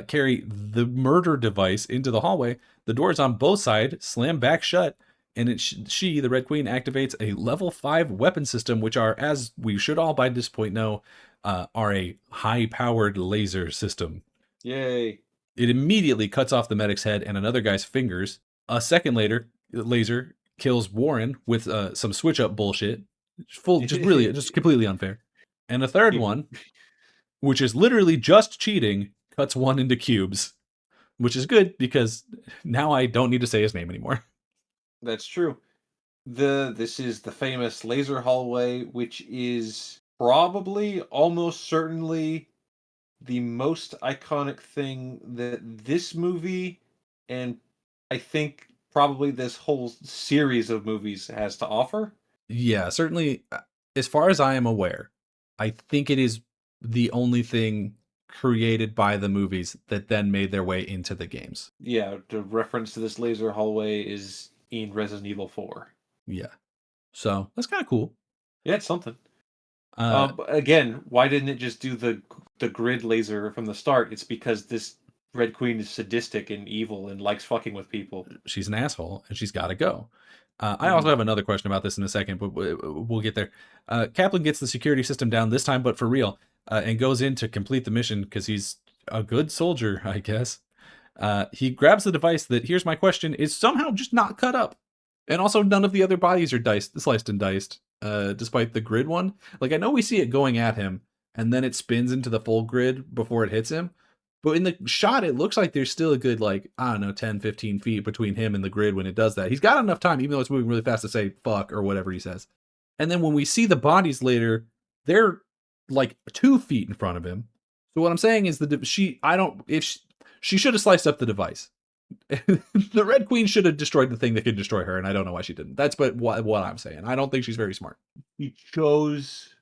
carry the murder device into the hallway, the doors on both sides slam back shut, and she, the Red Queen, activates a level 5 weapon system, which are, as we should all by this point know, are a high-powered laser system. Yay. It immediately cuts off the medic's head and another guy's fingers. A second later, the laser kills Warren with some switch-up bullshit. Just completely unfair. And a third one, which is literally just cheating, cuts one into cubes, which is good because now I don't need to say his name anymore. That's true. This is the famous laser hallway, which is probably, almost certainly, the most iconic thing that this movie, and I think probably this whole series of movies, has to offer. Yeah, certainly, as far as I am aware, I think it is the only thing created by the movies that then made their way into the games. Yeah, the reference to this laser hallway is in Resident Evil 4. Yeah. So, that's kind of cool. Yeah, it's something. Again, why didn't it just do the grid laser from the start? It's because this Red Queen is sadistic and evil and likes fucking with people. She's an asshole, and she's got to go. I also have another question about this in a second, but we'll get there. Kaplan gets the security system down this time, but for real, and goes in to complete the mission because he's a good soldier, I guess. He grabs the device that, here's my question, is somehow just not cut up. And also, none of the other bodies are sliced and diced, despite the grid one. Like, I know we see it going at him, and then it spins into the full grid before it hits him. But in the shot, it looks like there's still a good, like, I don't know, 10, 15 feet between him and the grid when it does that. He's got enough time, even though it's moving really fast, to say fuck or whatever he says. And then when we see the bodies later, they're like 2 feet in front of him. So what I'm saying is she should have sliced up the device. The Red Queen should have destroyed the thing that could destroy her, and I don't know why she didn't. That's what I'm saying. I don't think she's very smart. He chose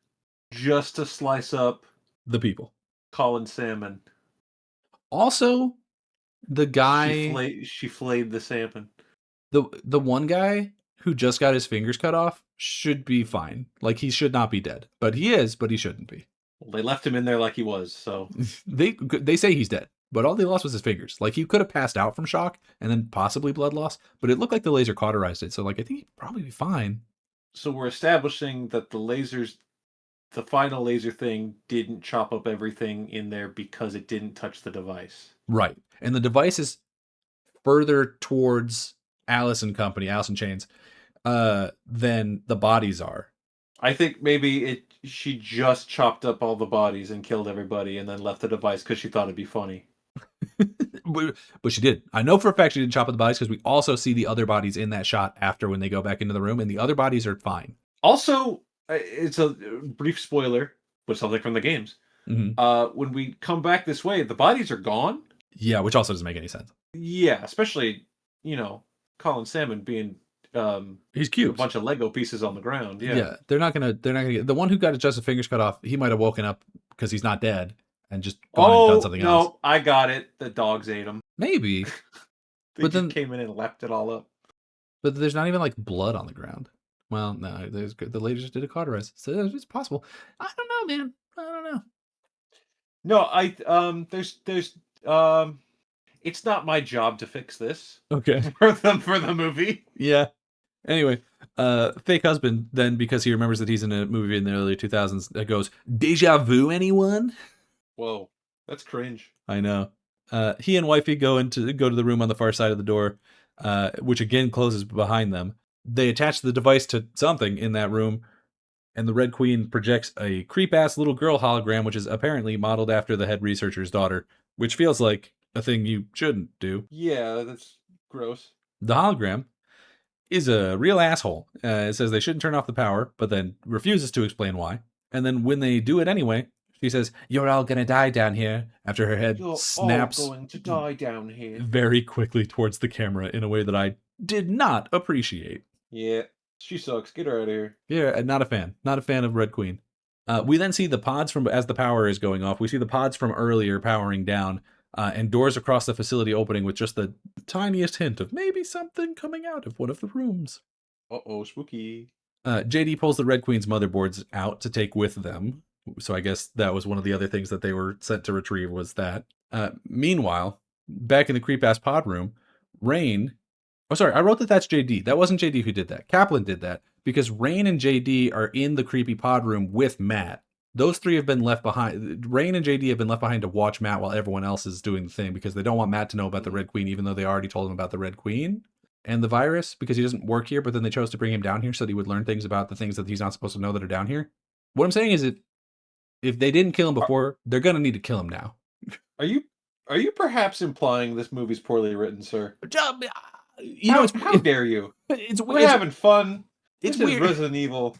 just to slice up The people. Colin Salmon. Also, the guy, She flayed the salmon. the one guy who just got his fingers cut off should be fine. Like, he should not be dead, but he is, but he shouldn't be. Well, they left him in there like he was, so They say he's dead, but all they lost was his fingers. Like, he could have passed out from shock and then possibly blood loss, but it looked like the laser cauterized it. So, like, I think he'd probably be fine. so we're establishing that the final laser thing didn't chop up everything in there because it didn't touch the device. Right. And the device is further towards Alice and Chains, than the bodies are. I think maybe she just chopped up all the bodies and killed everybody and then left the device because she thought it'd be funny. But she did. I know for a fact she didn't chop up the bodies because we also see the other bodies in that shot after when they go back into the room, and the other bodies are fine. Also, it's a brief spoiler, but something from the games. Mm-hmm. When we come back this way, the bodies are gone. Yeah, which also doesn't make any sense. Yeah, especially, Colin Salmon being he's cute. A bunch of Lego pieces on the ground. Yeah, they're not gonna get the one who got just his fingers cut off. He might have woken up because he's not dead and just gone and done something else. No, I got it. The dogs ate him. Maybe, but then came in and lapped it all up. But there's not even like blood on the ground. Well, no, the lady just did a cauterize, so it's possible. I don't know, man. I don't know. No, there's it's not my job to fix this. Okay. For the movie. Yeah. Anyway, fake husband then, because he remembers that he's in a movie in the early 2000s that goes, "Deja vu, anyone?" Whoa, that's cringe. I know. He and wifey go to the room on the far side of the door, which again closes behind them. They attach the device to something in that room, and the Red Queen projects a creep-ass little girl hologram, which is apparently modeled after the head researcher's daughter, which feels like a thing you shouldn't do. Yeah, that's gross. The hologram is a real asshole. It says they shouldn't turn off the power, but then refuses to explain why. And then when they do it anyway, she says, "You're all gonna die down here," after her head snaps all going to die down here very quickly towards the camera in a way that I did not appreciate. Yeah, she sucks. Get her out of here. Yeah, not a fan. Not a fan of Red Queen. We then see the pods as the power is going off. We see the pods from earlier powering down, and doors across the facility opening with just the tiniest hint of maybe something coming out of one of the rooms. Uh-oh, spooky. JD pulls the Red Queen's motherboards out to take with them. So I guess that was one of the other things that they were sent to retrieve, was that. Meanwhile, back in the creep-ass pod room, Rain... Oh, sorry, I wrote that that's JD. That wasn't JD who did that. Kaplan did that, because Rain and JD are in the creepy pod room with Matt. Those three have been left behind. Rain and JD have been left behind to watch Matt while everyone else is doing the thing, because they don't want Matt to know about the Red Queen, even though they already told him about the Red Queen and the virus, because he doesn't work here, but then they chose to bring him down here so that he would learn things about the things that he's not supposed to know that are down here. What I'm saying is that if they didn't kill him before, they're going to need to kill him now. Are you perhaps implying this movie's poorly written, sir? How dare you? It's weird. We're having fun. It's this weird. Is Resident Evil.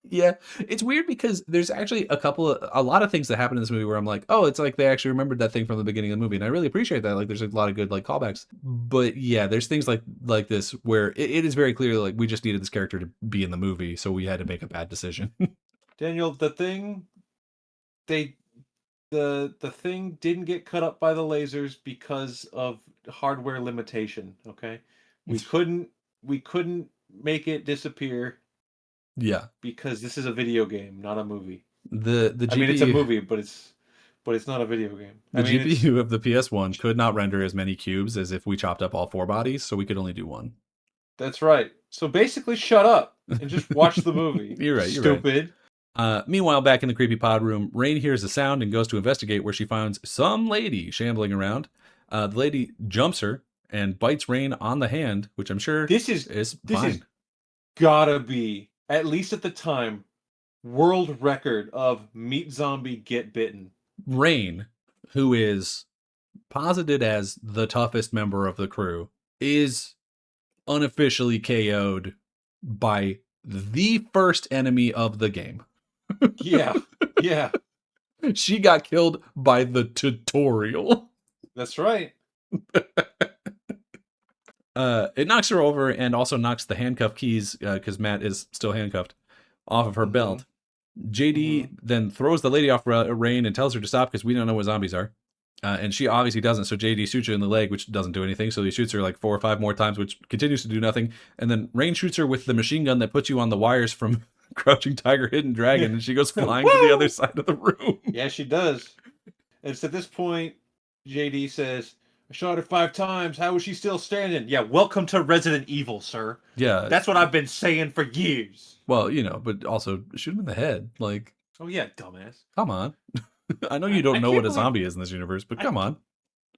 Yeah, it's weird because there's actually a lot of things that happen in this movie where I'm like, oh, it's like they actually remembered that thing from the beginning of the movie, and I really appreciate that. Like, there's a lot of good like callbacks. But yeah, there's things like this where it is very clear like we just needed this character to be in the movie, so we had to make a bad decision. Daniel, the thing didn't get cut up by the lasers because of hardware limitation. Okay, we couldn't make it disappear. Yeah, because this is a video game, not a movie. The GPU, I mean, it's a movie, but it's not a video game. The GPU of the PS1 could not render as many cubes as if we chopped up all four bodies, so we could only do one. That's right. So basically, shut up and just watch the movie. You're right. Stupid. Meanwhile, back in the creepy pod room, Rain hears a sound and goes to investigate, where she finds some lady shambling around. The lady jumps her and bites Rain on the hand, which I'm sure This is is this is fine. gotta be, at least at the time, world record of meat zombie get bitten. Rain, who is posited as the toughest member of the crew, is unofficially KO'd by the first enemy of the game. Yeah, yeah, She got killed by the tutorial. that's right. It knocks her over and also knocks the handcuff keys, because Matt is still handcuffed, off of her Mhm, belt. JD mhm. then throws the lady off Rain and tells her to stop because we don't know what zombies are. And she obviously doesn't. So JD shoots her in the leg, which doesn't do anything. So he shoots her like 4 or 5 more times, which continues to do nothing. And then Rain shoots her with the machine gun that puts you on the wires from Crouching Tiger, Hidden Dragon, and she goes flying to the other Woo! side of the room. Yeah, she does. And it's at this point, JD says, I shot her 5 times. How is she still standing? Yeah, welcome to Resident Evil, sir. Yeah. That's what I've been saying for years. Well, but also shoot him in the head. Like, Oh, yeah, dumbass. come on. I know you I, don't I know can't what a believe zombie is in this universe, but I, come on.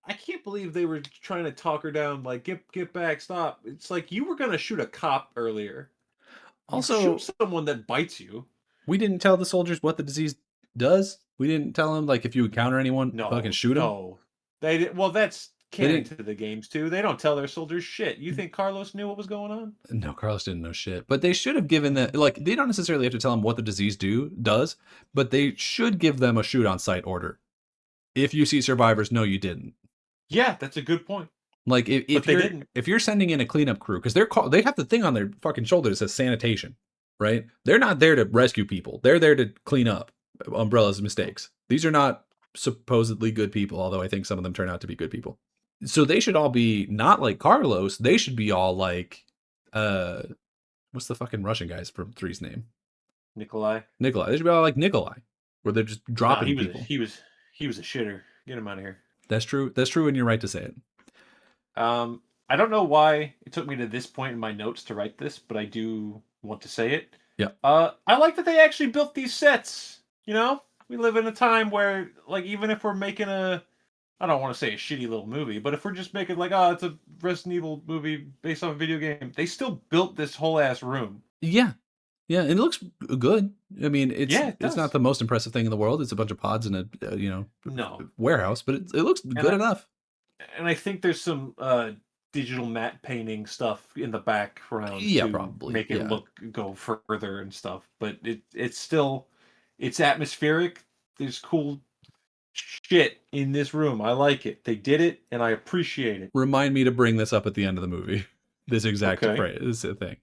I can't believe they were trying to talk her down, like, get back, stop. It's like you were gonna shoot a cop earlier. You shoot Also, someone that bites you. we didn't tell the soldiers what the disease does. We didn't tell them, like, if you encounter anyone, fucking No, shoot them. no. They did well, that's They canon didn't. to the games too. They don't tell their soldiers shit. You think Carlos knew what was going on? No, Carlos didn't know shit. But they should have given that, Mhm. like, they don't necessarily have to tell them what the disease does, but they should give them a shoot on sight order. If you see survivors, no, you didn't. Yeah, that's a good point. Like, But if they you're didn't. if you're sending in a cleanup crew, because they have the thing on their fucking shoulder that says sanitation, right? They're not there to rescue people. They're there to clean up Umbrella's mistakes. These are not supposedly good people, although I think some of them turn out to be good people. So they should all be not like Carlos. They should be all like, uh, what's the fucking Russian guy's from Three's name? Nikolai. Nikolai. They should be all like Nikolai, where they're just No, dropping people. he was a shitter. Get him out of here. That's true. That's true, and you're right to say it. I don't know why it took me to this point in my notes to write this, but I do want to say it. Yeah. I like that they actually built these sets. You know, we live in a time where, like, even if we're making I don't want to say a shitty little movie, but if we're just making like, oh, it's a Resident Evil movie based off a video game, they still built this whole ass room. Yeah. Yeah, and it looks good. I mean, Yeah, it it's not does. the most impressive thing in the world. It's a bunch of pods in a No, warehouse, but it looks and good enough. I think there's some digital matte painting stuff in the background Yeah, to probably. make it Yeah. look go further and stuff. But it's still it's atmospheric. There's cool shit in this room. I like it. They did it, and I appreciate it. Remind me to bring this up at the end of the movie. This exact Okay. phrase, this thing.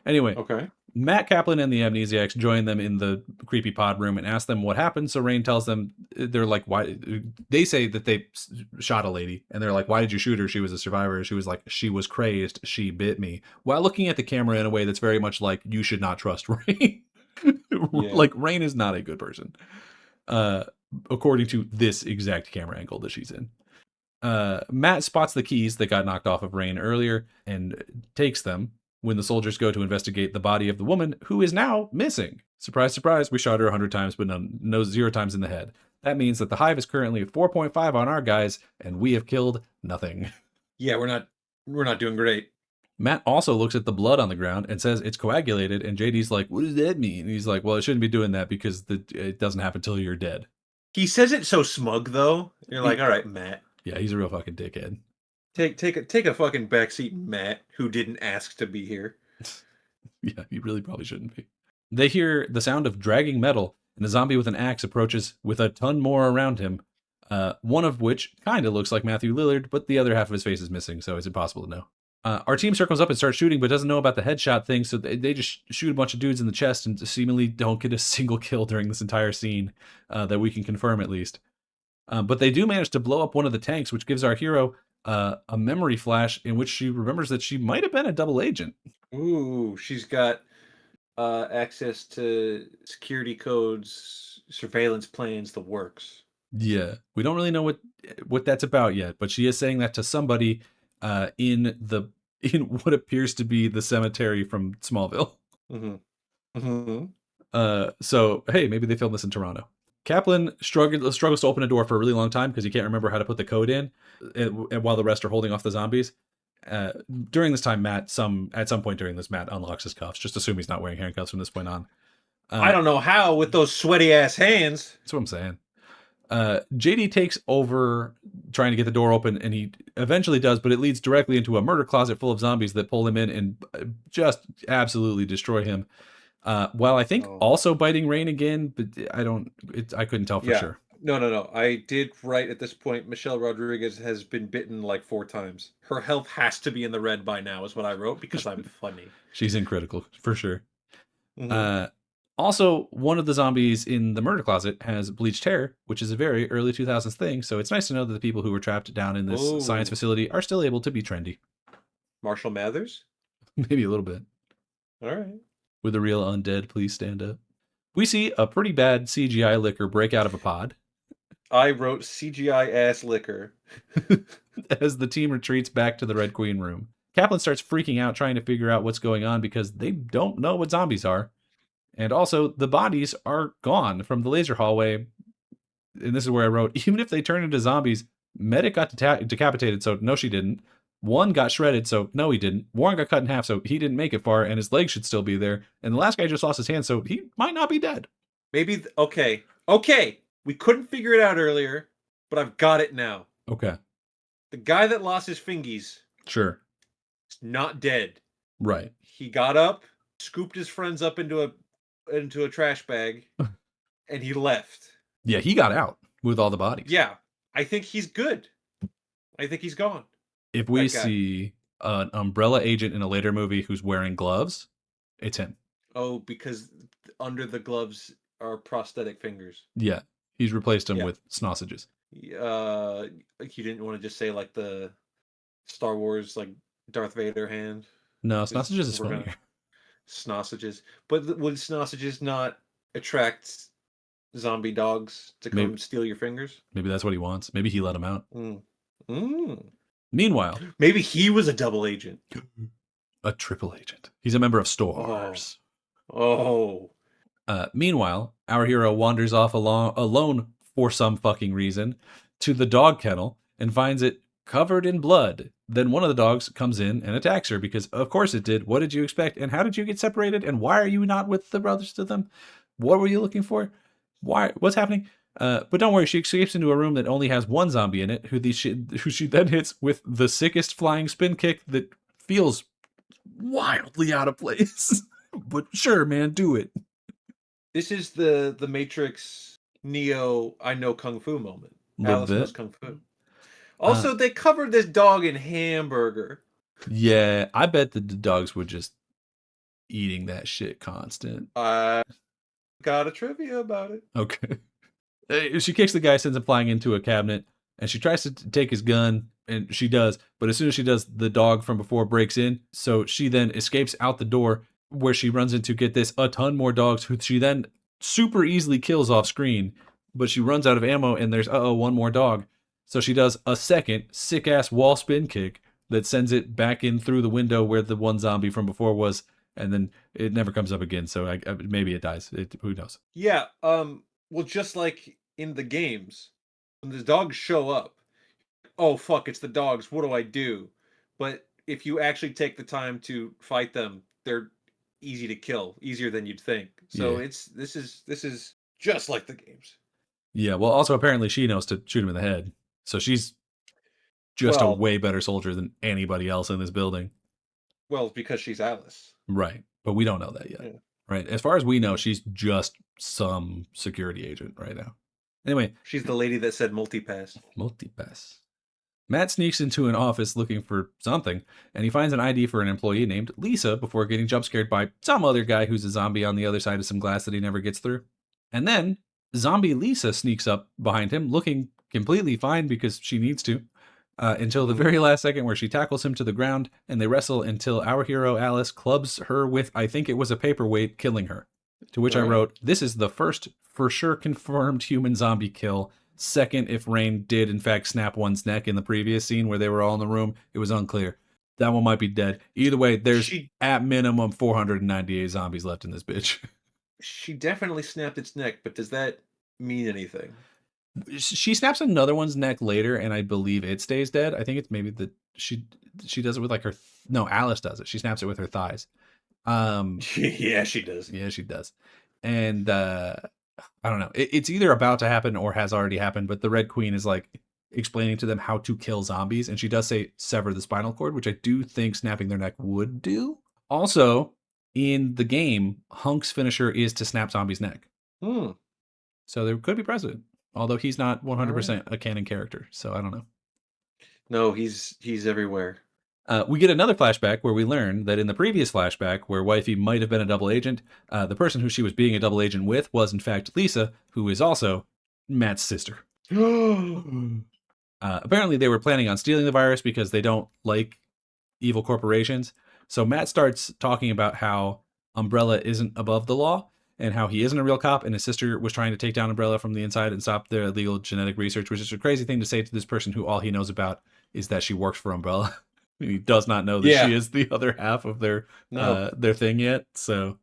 Anyway, Okay. Matt Kaplan and the Amnesiacs join them in the creepy pod room and ask them what happened. So Rain tells them, they're like, why? They say that they shot a lady, and they're like, why did you shoot her? She was a survivor. She was like, she was crazed. She bit me. While looking at the camera in a way that's very much like, you should not trust Rain. Yeah. Like, Rain is not a good person, according to this exact camera angle that she's in. Matt spots the keys that got knocked off of Rain earlier and takes them when the soldiers go to investigate the body of the woman who is now missing. Surprise, surprise, we shot her 100 times, but no 0 times in the head. That means that the hive is currently at 4.5 on our guys, and we have killed nothing. Yeah, we're not doing great. Matt also looks at the blood on the ground and says it's coagulated, and JD's like, what does that mean? And he's like, well, it shouldn't be doing that because it doesn't happen until you're dead. He says it so smug though. You're like, all right, Matt. Yeah, he's a real fucking dickhead. Take a fucking backseat, Matt, who didn't ask to be here. Yeah, you really probably shouldn't be. They hear the sound of dragging metal, and a zombie with an axe approaches with a ton more around him, one of which kind of looks like Matthew Lillard, but the other half of his face is missing, so it's impossible to know. Our team circles up and starts shooting, but doesn't know about the headshot thing, so they just shoot a bunch of dudes in the chest and seemingly don't get a single kill during this entire scene, that we can confirm at least. But they do manage to blow up one of the tanks, which gives our hero a memory flash in which she remembers that she might have been a double agent. Ooh, she's got access to security codes, surveillance plans, the works. Yeah, we don't really know what that's about yet, but she is saying that to somebody in what appears to be the cemetery from Smallville. Mm-hmm. Mm-hmm. So hey, maybe they filmed this in Toronto. Kaplan struggles to open a door for a really long time because he can't remember how to put the code in, and while the rest are holding off the zombies. During this time, at some point during this, Matt unlocks his cuffs. Just assume he's not wearing handcuffs from this point on. I don't know how with those sweaty ass hands. That's what I'm saying. JD takes over trying to get the door open, and he eventually does, but it leads directly into a murder closet full of zombies that pull him in and just absolutely destroy him. While I think also biting Rain again, but I couldn't tell for sure. No. I did write at this point, Michelle Rodriguez has been bitten like 4 times. Her health has to be in the red by now, is what I wrote, because I'm funny. She's in critical, for sure. Mm-hmm. Also, one of the zombies in the murder closet has bleached hair, which is a very early 2000s thing, so it's nice to know that the people who were trapped down in this science facility are still able to be trendy. Marshall Mathers? Maybe a little bit. All right. With a real undead, please stand up. We see a pretty bad CGI liquor break out of a pod. I wrote CGI ass liquor. As the team retreats back to the Red Queen room. Kaplan starts freaking out trying to figure out what's going on because they don't know what zombies are. And also, the bodies are gone from the laser hallway. And this is where I wrote, even if they turn into zombies, Medic got decapitated, so no, she didn't. One got shredded, so no, he didn't. Warren got cut in half, so he didn't make it far, and his legs should still be there. And the last guy just lost his hand, so he might not be dead. Maybe, okay. We couldn't figure it out earlier, but I've got it now. Okay. The guy that lost his fingies. Sure. Is not dead. Right. He got up, scooped his friends up into a trash bag, and he left. Yeah, he got out with all the bodies. Yeah, I think he's good. I think he's gone. If we see an Umbrella agent in a later movie who's wearing gloves, it's him. Oh, because under the gloves are prosthetic fingers. Yeah, he's replaced them with sausages. You didn't want to just say like the Star Wars like Darth Vader hand. No, sausages is funnier. Sausages, but would sausages not attract zombie dogs to come steal your fingers? Maybe that's what he wants. Maybe he let him out. Meanwhile, maybe he was a double agent, a triple agent. He's a member of Stores. Meanwhile, our hero wanders off alone for some fucking reason to the dog kennel and finds it covered in blood. Then one of the dogs comes in and attacks her because of course it did. What did you expect? And how did you get separated? And why are you not with the brothers to them? What were you looking for? Why? What's happening? But don't worry, she escapes into a room that only has one zombie in it, who she then hits with the sickest flying spin kick that feels wildly out of place. But sure, man, do it. This is the Matrix Neo I know Kung Fu moment. Alice knows Kung Fu. Also, they covered this dog in hamburger. Yeah, I bet the dogs were just eating that shit constant. I got a trivia about it. Okay. She kicks the guy, sends him flying into a cabinet, and she tries to take his gun, and she does. But as soon as she does, the dog from before breaks in. So she then escapes out the door, where she runs into, get this, a ton more dogs, who she then super easily kills off screen. But she runs out of ammo, and there's, one more dog. So she does a second sick-ass wall spin kick that sends it back in through the window where the one zombie from before was, and then it never comes up again. So maybe it dies. Who knows? Yeah. Well, just like in the games, when the dogs show up, oh fuck, it's the dogs. What do I do? But if you actually take the time to fight them, they're easy to kill, easier than you'd think. So this is just like the games. Yeah. Well, also apparently she knows to shoot him in the head. So she's just a way better soldier than anybody else in this building. Well, because she's Alice. Right. But we don't know that yet. Yeah. Right. As far as we know, she's just some security agent right now. Anyway. She's the lady that said multipass. Multipass. Matt sneaks into an office looking for something, and he finds an ID for an employee named Lisa before getting jump scared by some other guy who's a zombie on the other side of some glass that he never gets through. And then zombie Lisa sneaks up behind him looking completely fine because she needs to, until the very last second where she tackles him to the ground and they wrestle until our hero Alice clubs her with, I think it was a paperweight, killing her. To which I wrote, this is the first for sure confirmed human zombie kill. Second, if Rain did in fact snap one's neck in the previous scene where they were all in the room, it was unclear. That one might be dead. Either way, there's at minimum 498 zombies left in this bitch. She definitely snapped its neck, but does that mean anything? She snaps another one's neck later, and I believe it stays dead. I think it's maybe the she does it with like her. No, Alice does it. She snaps it with her thighs. Um, Yeah, she does. yeah, she does. And I don't know. It's either about to happen or has already happened. But the Red Queen is like explaining to them how to kill zombies, and she does say sever the spinal cord, which I do think snapping their neck would do. Also, in the game, Hunk's finisher is to snap zombies' neck. Hmm. So there could be precedent, although he's not All right. 100% a canon character. So I don't know. No, he's everywhere. We get another flashback where we learn that in the previous flashback, where Wifey might have been a double agent, the person who she was being a double agent with was in fact Lisa, who is also Matt's sister. Apparently, they were planning on stealing the virus because they don't like evil corporations. So Matt starts talking about how Umbrella isn't above the law and how he isn't a real cop, and his sister was trying to take down Umbrella from the inside and stop their illegal genetic research, which is a crazy thing to say to this person who all he knows about is that she works for Umbrella. He does not know that she Yeah. is the other half of No. their thing yet, so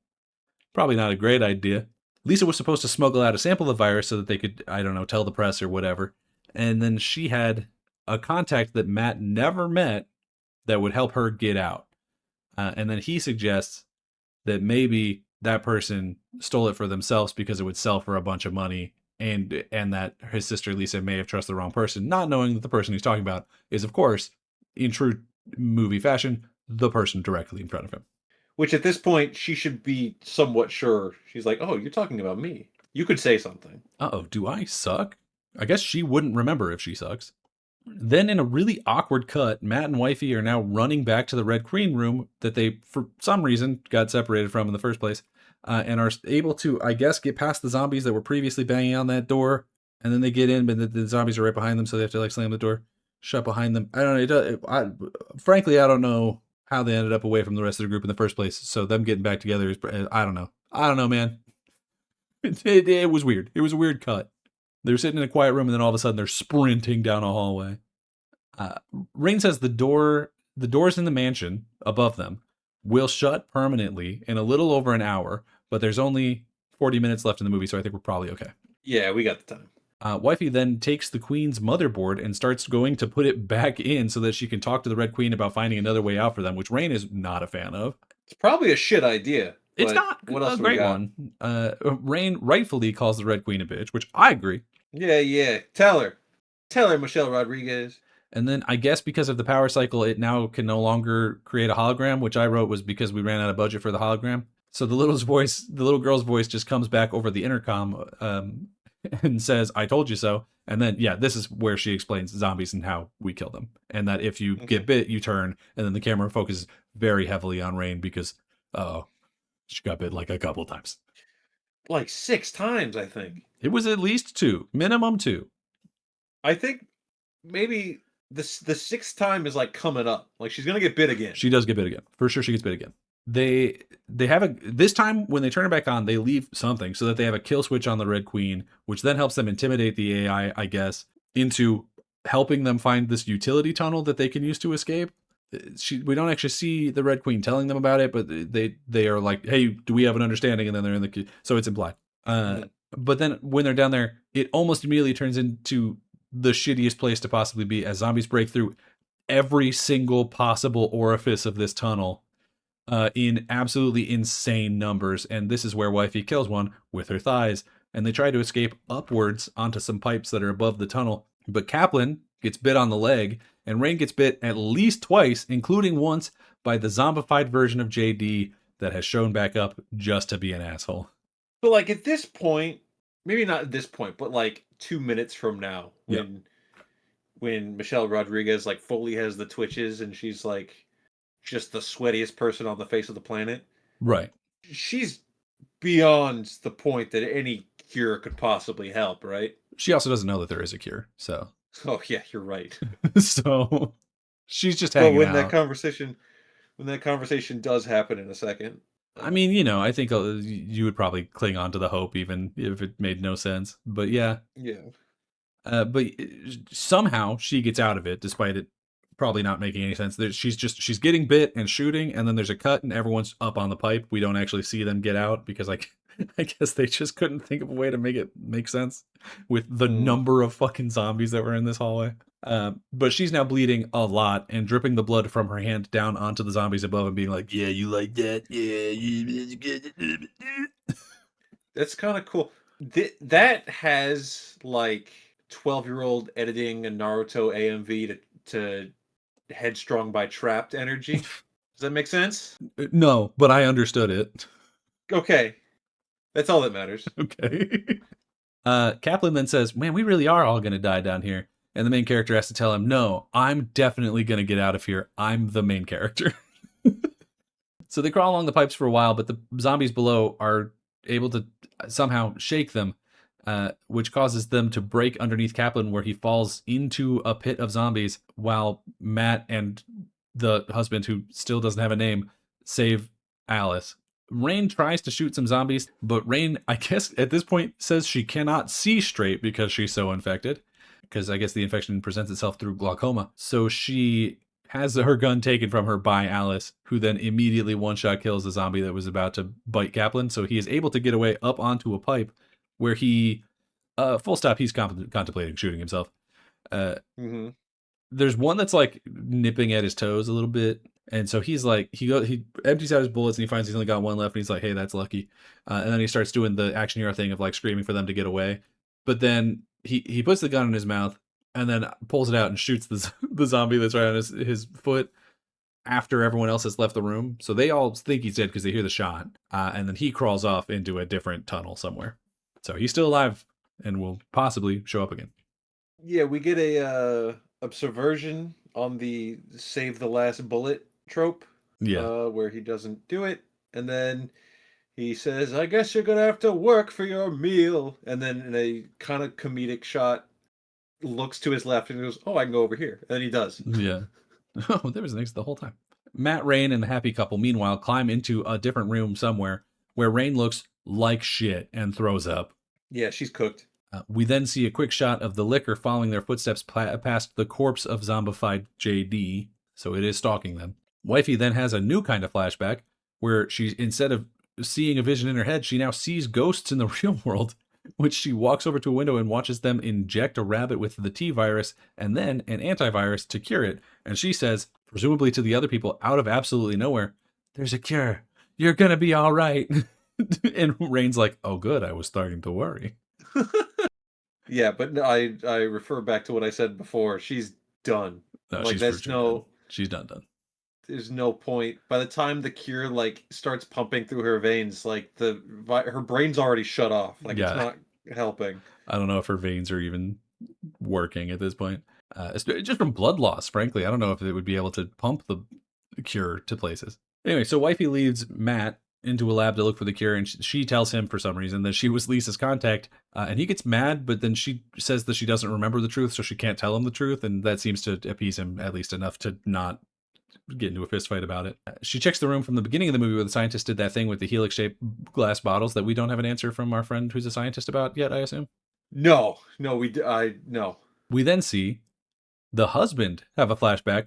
probably not a great idea. Lisa was supposed to smuggle out a sample of the virus so that they could, I don't know, tell the press or whatever. And then she had a contact that Matt never met that would help her get out. And then he suggests that maybe that person stole it for themselves because it would sell for a bunch of money, and that his sister Lisa may have trusted the wrong person, not knowing that the person he's talking about is, of course, in true movie fashion, the person directly in front of him. Which at this point she should be somewhat sure. She's like, "Oh, you're talking about me. You could say something." Uh-oh, do I suck? I guess she wouldn't remember if she sucks. Then, in a really awkward cut, Matt and Wifey are now running back to the Red Queen room that they, for some reason, got separated from in the first place, and are able to, I guess, get past the zombies that were previously banging on that door. And then they get in, but the zombies are right behind them, so they have to like slam the door shut behind them. I don't know. Frankly, I don't know how they ended up away from the rest of the group in the first place. So them getting back together is, I don't know. I don't know, man. It was weird. It was a weird cut. They're sitting in a quiet room, and then all of a sudden they're sprinting down a hallway. Uh, Rain says the doors in the mansion above them will shut permanently in a little over an hour, but there's only 40 minutes left in the movie, so I think we're probably okay. Yeah, we got the time. Wifey then takes the queen's motherboard and starts going to put it back in so that she can talk to the Red Queen about finding another way out for them, which Rain is not a fan of. It's probably a shit idea. It's But not what a else do we great got? one. Rain rightfully calls the Red Queen a bitch, which I agree. Yeah, yeah. Tell her, Michelle Rodriguez. And then I guess because of the power cycle, it now can no longer create a hologram, which I wrote was because we ran out of budget for the hologram. So the little girl's voice just comes back over the intercom and says, "I told you so." And then, yeah, this is where she explains zombies and how we kill them. And that if you get bit, you turn. And then the camera focuses very heavily on Rain because, she got bit like a couple times. Like 6 times, I think. It was at least 2, minimum 2. I think maybe the 6th time is like coming up. Like she's gonna get bit again. She does get bit again. For sure she gets bit again. They have this time when they turn it back on, they leave something so that they have a kill switch on the Red Queen, which then helps them intimidate the AI, I guess, into helping them find this utility tunnel that they can use to escape. We don't actually see the Red Queen telling them about it, but they are like, "Hey, do we have an understanding?" And then they're in the so it's implied. But then when they're down there, it almost immediately turns into the shittiest place to possibly be as zombies break through every single possible orifice of this tunnel in absolutely insane numbers. And this is where Wifey kills one with her thighs. And they try to escape upwards onto some pipes that are above the tunnel. But Kaplan gets bit on the leg, and Rain gets bit at least twice, including once by the zombified version of JD that has shown back up just to be an asshole. But like at this point, maybe not at this point, but like 2 minutes from now, when Michelle Rodriguez like fully has the twitches and she's like just the sweatiest person on the face of the planet. Right. She's beyond the point that any cure could possibly help, right? She also doesn't know that there is a cure, so. Oh yeah, you're right. So she's just But hanging when out. that conversation does happen in a second. I mean, you know, I think you would probably cling on to the hope even if it made no sense. But yeah. Yeah. But somehow she gets out of it despite it probably not making any sense. She's getting bit and shooting, and then there's a cut, and everyone's up on the pipe. We don't actually see them get out because I guess they just couldn't think of a way to make it make sense with the Mm. number of fucking zombies that were in this hallway. But she's now bleeding a lot and dripping the blood from her hand down onto the zombies above and being like, "Yeah, you like that? Yeah, you." That's kind of cool. That has like 12-year-old editing a Naruto AMV to Headstrong by Trapped energy. Does that make sense? No, but I understood it. Okay, that's all that matters. Okay. Kaplan then says, "Man, we really are all gonna die down here." And the main character has to tell him, "No, I'm definitely gonna get out of here. I'm the main character." So they crawl along the pipes for a while, but the zombies below are able to somehow shake them, which causes them to break underneath Kaplan, where he falls into a pit of zombies while Matt and the husband, who still doesn't have a name, save Alice. Rain tries to shoot some zombies, but Rain, I guess, at this point says she cannot see straight because she's so infected. Because I guess the infection presents itself through glaucoma. So she has her gun taken from her by Alice, who then immediately one-shot kills the zombie that was about to bite Kaplan. So he is able to get away up onto a pipe where he, full stop, he's contemplating shooting himself. Hmm. There's one that's like nipping at his toes a little bit. And so he's like, he empties out his bullets and he finds he's only got one left. And he's like, "Hey, that's lucky." And then he starts doing the action hero thing of like screaming for them to get away. But then he puts the gun in his mouth and then pulls it out and shoots the zombie that's right on his foot after everyone else has left the room. So they all think he's dead because they hear the shot. And then he crawls off into a different tunnel somewhere. So he's still alive and will possibly show up again. Yeah, we get a subversion on the save the last bullet trope, Yeah. where he doesn't do it, and then he says, "I guess you're gonna have to work for your meal," and then in a kind of comedic shot, looks to his left and goes, "Oh, I can go over here," and then he does. Yeah. Oh, there was an exit the whole time. Matt, Rain, and the happy couple, meanwhile, climb into a different room somewhere where Rain looks like shit and throws up. Yeah, she's cooked. We then see a quick shot of the liquor following their footsteps past the corpse of zombified JD, so it is stalking them. Wifey then has a new kind of flashback where she, instead of seeing a vision in her head, she now sees ghosts in the real world, which she walks over to a window and watches them inject a rabbit with the T virus and then an antivirus to cure it. And she says, presumably to the other people out of absolutely nowhere, "There's a cure. You're gonna be all right." And Rain's like, "Oh, good. I was starting to worry." Yeah, but no, I refer back to what I said before. She's done. No, Like she's for that's sure done. no She's done. there's no point. By the time the cure like starts pumping through her veins, like her brain's already shut off. Like it's Yeah. not helping. I don't know if her veins are even working at this point. Just from blood loss, frankly. I don't know if it would be able to pump the cure to places. Anyway, so Wifey leads Matt into a lab to look for the cure, and she tells him for some reason that she was Lisa's contact, and he gets mad, but then she says that she doesn't remember the truth, so she can't tell him the truth, and that seems to appease him at least enough to not get into a fist fight about it. She checks the room from the beginning of the movie where the scientist did that thing with the helix-shaped glass bottles that we don't have an answer from our friend who's a scientist about yet, I assume. No, no. We then see the husband have a flashback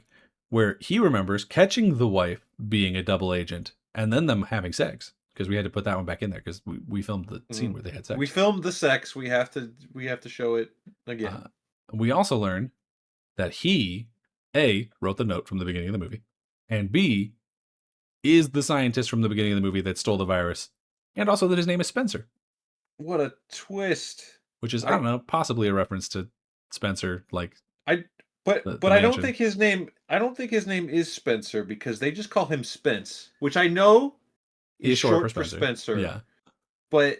where he remembers catching the wife being a double agent and then them having sex, because we had to put that one back in there because we filmed the scene where they had sex. We filmed the sex. We have to show it again. We also learn that he, A, wrote the note from the beginning of the movie, and B, is the scientist from the beginning of the movie that stole the virus, and also that his name is Spencer. What a twist. Which is, I don't know, possibly a reference to Spencer, like But the I don't mansion. think his name is Spencer because they just call him Spence, which I know is short for Spencer. Yeah. But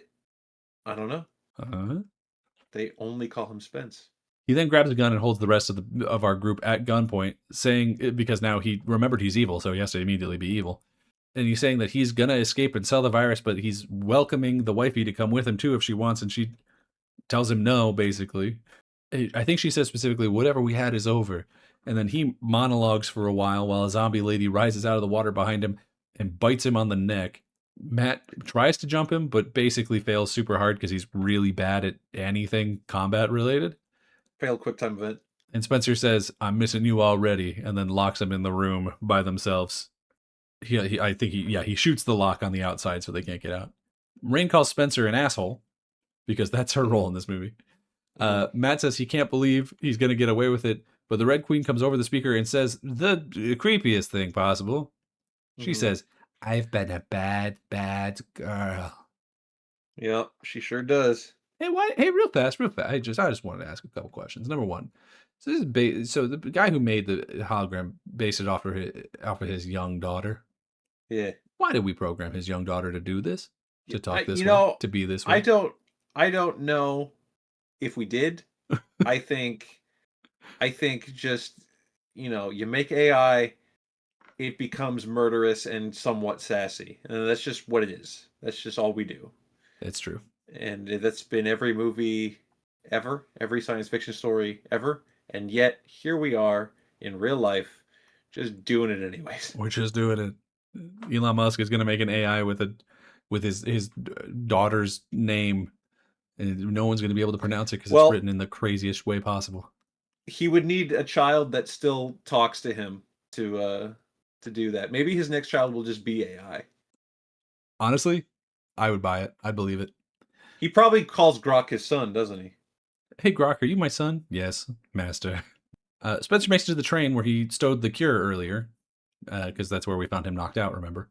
I don't know. Uh-huh. They only call him Spence. He then grabs a gun and holds the rest of our group at gunpoint, saying, because now he remembered he's evil, so he has to immediately be evil. And he's saying that he's gonna escape and sell the virus, but he's welcoming the wifey to come with him too if she wants, and she tells him no, basically. I think she says specifically, "Whatever we had is over." And then he monologues for a while a zombie lady rises out of the water behind him and bites him on the neck. Matt tries to jump him, but basically fails super hard because he's really bad at anything combat related. Failed quick time event. And Spencer says, "I'm missing you already," and then locks them in the room by themselves. I think he shoots the lock on the outside so they can't get out. Rain calls Spencer an asshole because that's her role in this movie. Mhm. Matt says he can't believe he's going to get away with it, but the Red Queen comes over the speaker and says the creepiest thing possible. She Mhm. says, "I've been a bad, bad girl." Yep, she sure does. Hey, why? Hey, real fast, real fast. I just wanted to ask a couple questions. Number one, so so the guy who made the hologram based it off of his young daughter. Yeah. Why did we program his young daughter to do this? Y To I talk this you way? know, To be this I way? don't I don't know if we did. I think I think just, you make AI, it becomes murderous and somewhat sassy, and that's just what it is. That's just all we do. It's true. And that's been every movie ever, every science fiction story ever, and yet here we are in real life just doing it anyways. We're just doing it. Elon Musk is going to make an AI with his daughter's name, and no one's going to be able to pronounce it because it's Well, written in the craziest way possible. he would need a child that still talks to him to do that. Maybe his next child will just be AI. Honestly, I would buy it. I'd believe it. He probably calls Grok his son, doesn't he? Hey, Grok, are you my son? Yes, master. Spencer makes it to the train where he stowed the cure earlier, because that's where we found him knocked out, remember?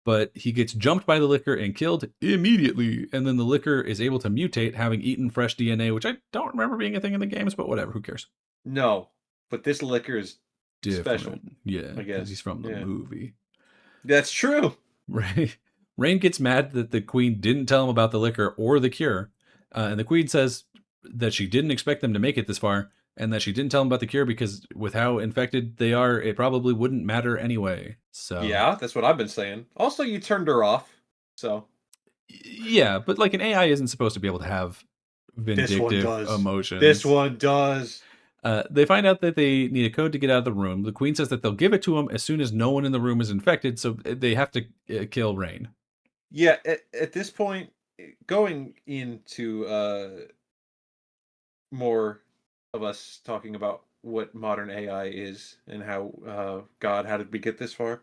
But he gets jumped by the liquor and killed immediately. And then the liquor is able to mutate, having eaten fresh DNA, which I don't remember being a thing in the games, but whatever, who cares? No, but this liquor is special, Different. Yeah, I because he's guess. from the Yeah. movie. That's true. Right. Rain gets mad that the queen didn't tell him about the liquor or the cure. And the queen says that she didn't expect them to make it this far and that she didn't tell him about the cure because with how infected they are, it probably wouldn't matter anyway. So, Yeah, that's what I've been saying. Also, you turned her off. So, yeah, but like an AI isn't supposed to be able to have this one vindictive does. This emotions. one does. They find out that they need a code to get out of the room. The queen says that they'll give it to him as soon as no one in the room is infected, so they have to kill Rain. Yeah, at this point, going into more of us talking about what modern AI is and how God, how did we get this far?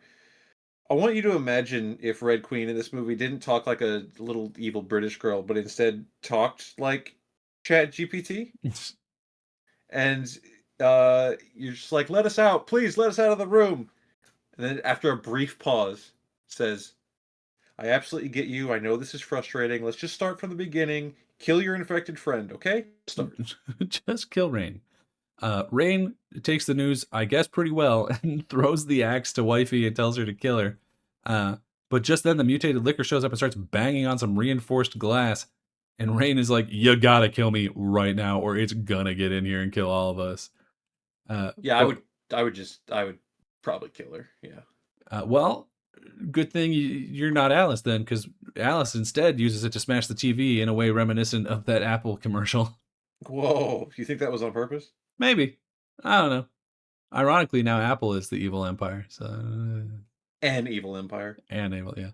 I want you to imagine if Red Queen in this movie didn't talk like a little evil British girl, but instead talked like Chat GPT, and you're just like, "Let us out, please, let us out of the room." And then after a brief pause, says, "I absolutely get you. I know this is frustrating. Let's just start from the beginning. Kill your infected friend, okay? Start." Just kill Rain. Rain takes the news, I guess, pretty well and throws the axe to Wifey and tells her to kill her. But just then, the mutated liquor shows up and starts banging on some reinforced glass. And Rain is like, "You gotta kill me right now, or it's gonna get in here and kill all of us." Uh, Yeah, but I would probably kill her. Yeah. well, good thing you're not Alice then, because Alice instead uses it to smash the TV in a way reminiscent of that Apple commercial. Whoa, you think that was on purpose? Maybe, I don't know. Ironically, now Apple is the evil empire. So, An evil empire. and evil, yeah.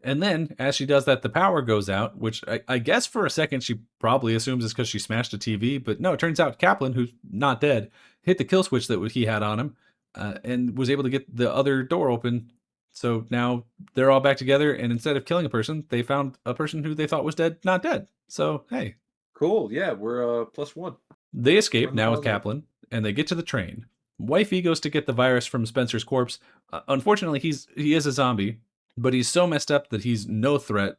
And then, as she does that, the power goes out, which I guess for a second she probably assumes is because she smashed a TV. But no, it turns out Kaplan, who's not dead, hit the kill switch that he had on him and was able to get the other door open. So now they're all back together. And instead of killing a person, they found a person who they thought was dead, not dead. So, hey, Cool. Yeah, we're +1. they escape We're in the now with positive. Kaplan and they get to the train. Wifey goes to get the virus from Spencer's corpse. Unfortunately, he is a zombie, but he's so messed up that he's no threat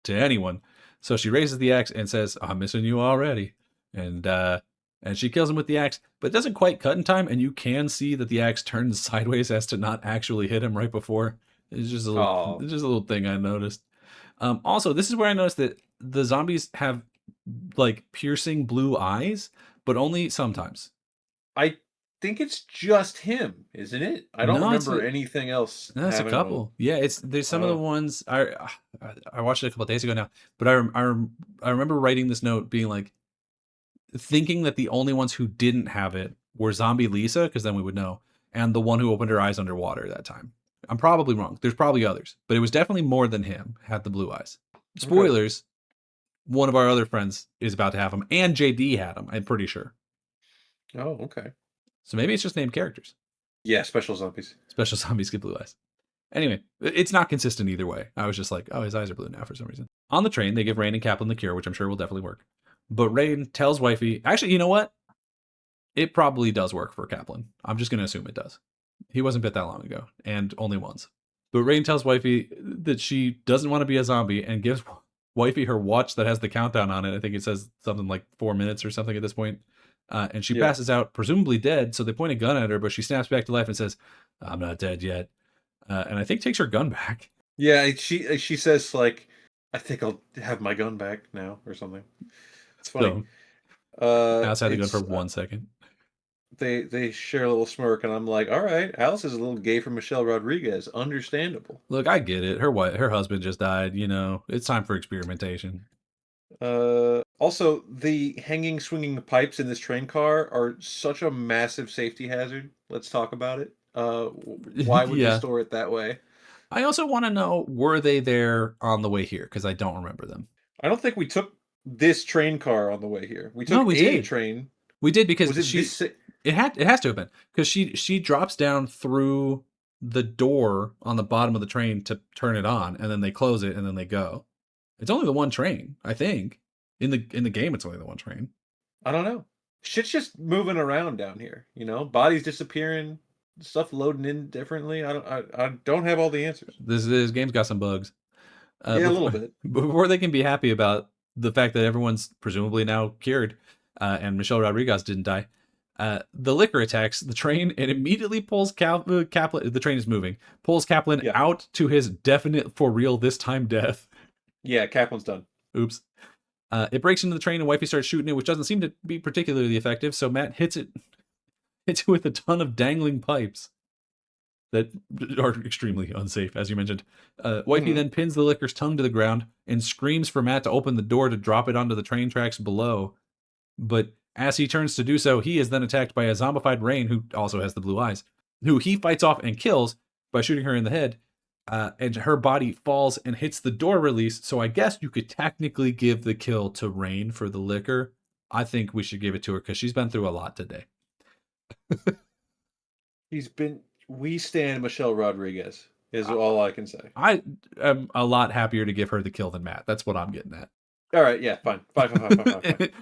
to anyone. So she raises the axe and says, "I'm missing you already," and she kills him with the axe, but it doesn't quite cut in time, and you can see that the axe turns sideways as to not actually hit him right before. Oh, It's just a little thing I noticed. Also, this is where I noticed that the zombies have like piercing blue eyes, but only sometimes. I think it's just him, isn't it? I don't No, it's remember a, anything else no, it's a having them. couple. Yeah, it's there's some of the Oh, ones I watched it a couple of days ago now, but I remember writing this note being like thinking that the only ones who didn't have it were Zombie Lisa, because then we would know, and the one who opened her eyes underwater that time. I'm probably wrong. There's probably others, but it was definitely more than him had the blue eyes. okay. Spoilers: one of our other friends is about to have them, and JD had them. I'm pretty sure. Oh, okay. So maybe it's just named characters. Yeah, special zombies. Special zombies get blue eyes. Anyway, it's not consistent either way. I was just like, oh, his eyes are blue now for some reason. On the train, they give Rain and Kaplan the cure, which I'm sure will definitely work. But Rain tells Wifey, actually, you know what? It probably does work for Kaplan. I'm just going to assume it does. He wasn't bit that long ago, and only once. But Rain tells Wifey that she doesn't want to be a zombie and gives Wifey her watch that has the countdown on it. I think it says something like 4 minutes or something at this point. And she Yeah. passes out, presumably dead. So they point a gun at her, but she snaps back to life and says, I'm not dead yet. And I think takes her gun back. Yeah, she says like, "I think I'll have my gun back now" or something. It's funny. So Alice had the gun for It's 1 second. they share a little smirk, and I'm like, "All right, Alice is a little gay for Michelle Rodriguez. Understandable." Look, I get it. Her husband just died. You know, it's time for experimentation. Also, the hanging, swinging pipes in this train car are such a massive safety hazard. Let's talk about it. Why would you Yeah. store it that way? I also want to know, were they there on the way here? Because I don't remember them. I don't think we took this train car on the way here. We No, took we a did. train. We did Was because it this? it has to have been because she drops down through the door on the bottom of the train to turn it on, and then they close it and then they go. It's only the one train, I think. In the game, it's only the one train. I don't know. Shit's just moving around down here. Bodies disappearing, stuff loading in differently. I don't have all the answers. This game's got some bugs. Yeah, a little bit. Before they can be happy about the fact that everyone's presumably now cured, and Michelle Rodriguez didn't die, the liquor attacks the train and immediately pulls Kaplan. The train is moving. Pulls Kaplan Yeah. out to his definite for real this time death. Yeah, Kaplan's done. Oops. It breaks into the train and Wifey starts shooting it, which doesn't seem to be particularly effective. So Matt hits it with a ton of dangling pipes that are extremely unsafe, as you mentioned. Wifey then pins the liquor's tongue to the ground and screams for Matt to open the door to drop it onto the train tracks below. But as he turns to do so, he is then attacked by a zombified Rain, who also has the blue eyes, who he fights off and kills by shooting her in the head. And her body falls and hits the door release. So I guess you could technically give the kill to Rain for the liquor. I think we should give it to her because she's been through a lot today. We stand Michelle Rodriguez is all I can say. I am a lot happier to give her the kill than Matt. That's what I'm getting at. All right, yeah, fine. Fine.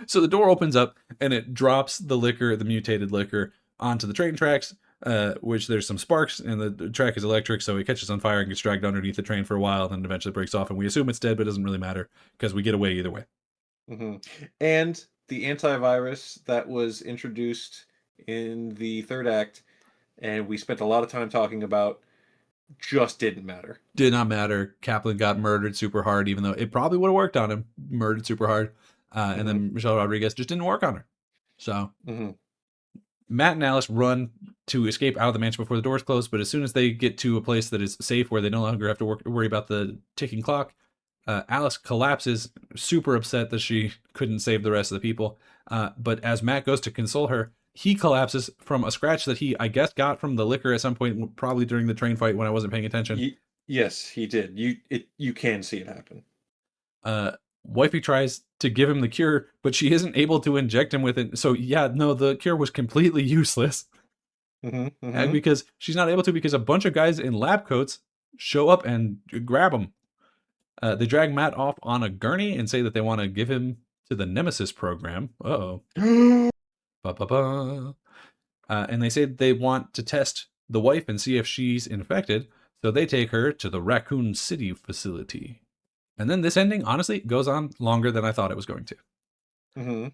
So the door opens up and it drops the liquor, the mutated liquor, onto the train tracks, which there's some sparks and the track is electric, so it catches on fire and gets dragged underneath the train for a while, then eventually breaks off. And we assume it's dead, but it doesn't really matter because we get away either way. And the antivirus that was introduced in the third act, and we spent a lot of time talking about, just didn't matter. Did not matter. Kaplan got murdered super hard, even though it probably would have worked on him. Murdered super hard. And then Michelle Rodriguez just didn't work on her. So Matt and Alice run to escape out of the mansion before the doors close, but as soon as they get to a place that is safe where they no longer have to worry about the ticking clock, Alice collapses, super upset that she couldn't save the rest of the people. But as Matt goes to console her, he collapses from a scratch that he, I guess, got from the liquor at some point, probably during the train fight when I wasn't paying attention. Yes, he did. You can see it happen. Wifey tries to give him the cure, but she isn't able to inject him with it. So yeah, no, the cure was completely useless. And because she's not able to, because a bunch of guys in lab coats show up and grab him. They drag Matt off on a gurney and say that they want to give him to the Nemesis program. Uh-oh. And they say they want to test the wife and see if she's infected, so they take her to the Raccoon City facility. And then this ending, honestly, goes on longer than I thought it was going to.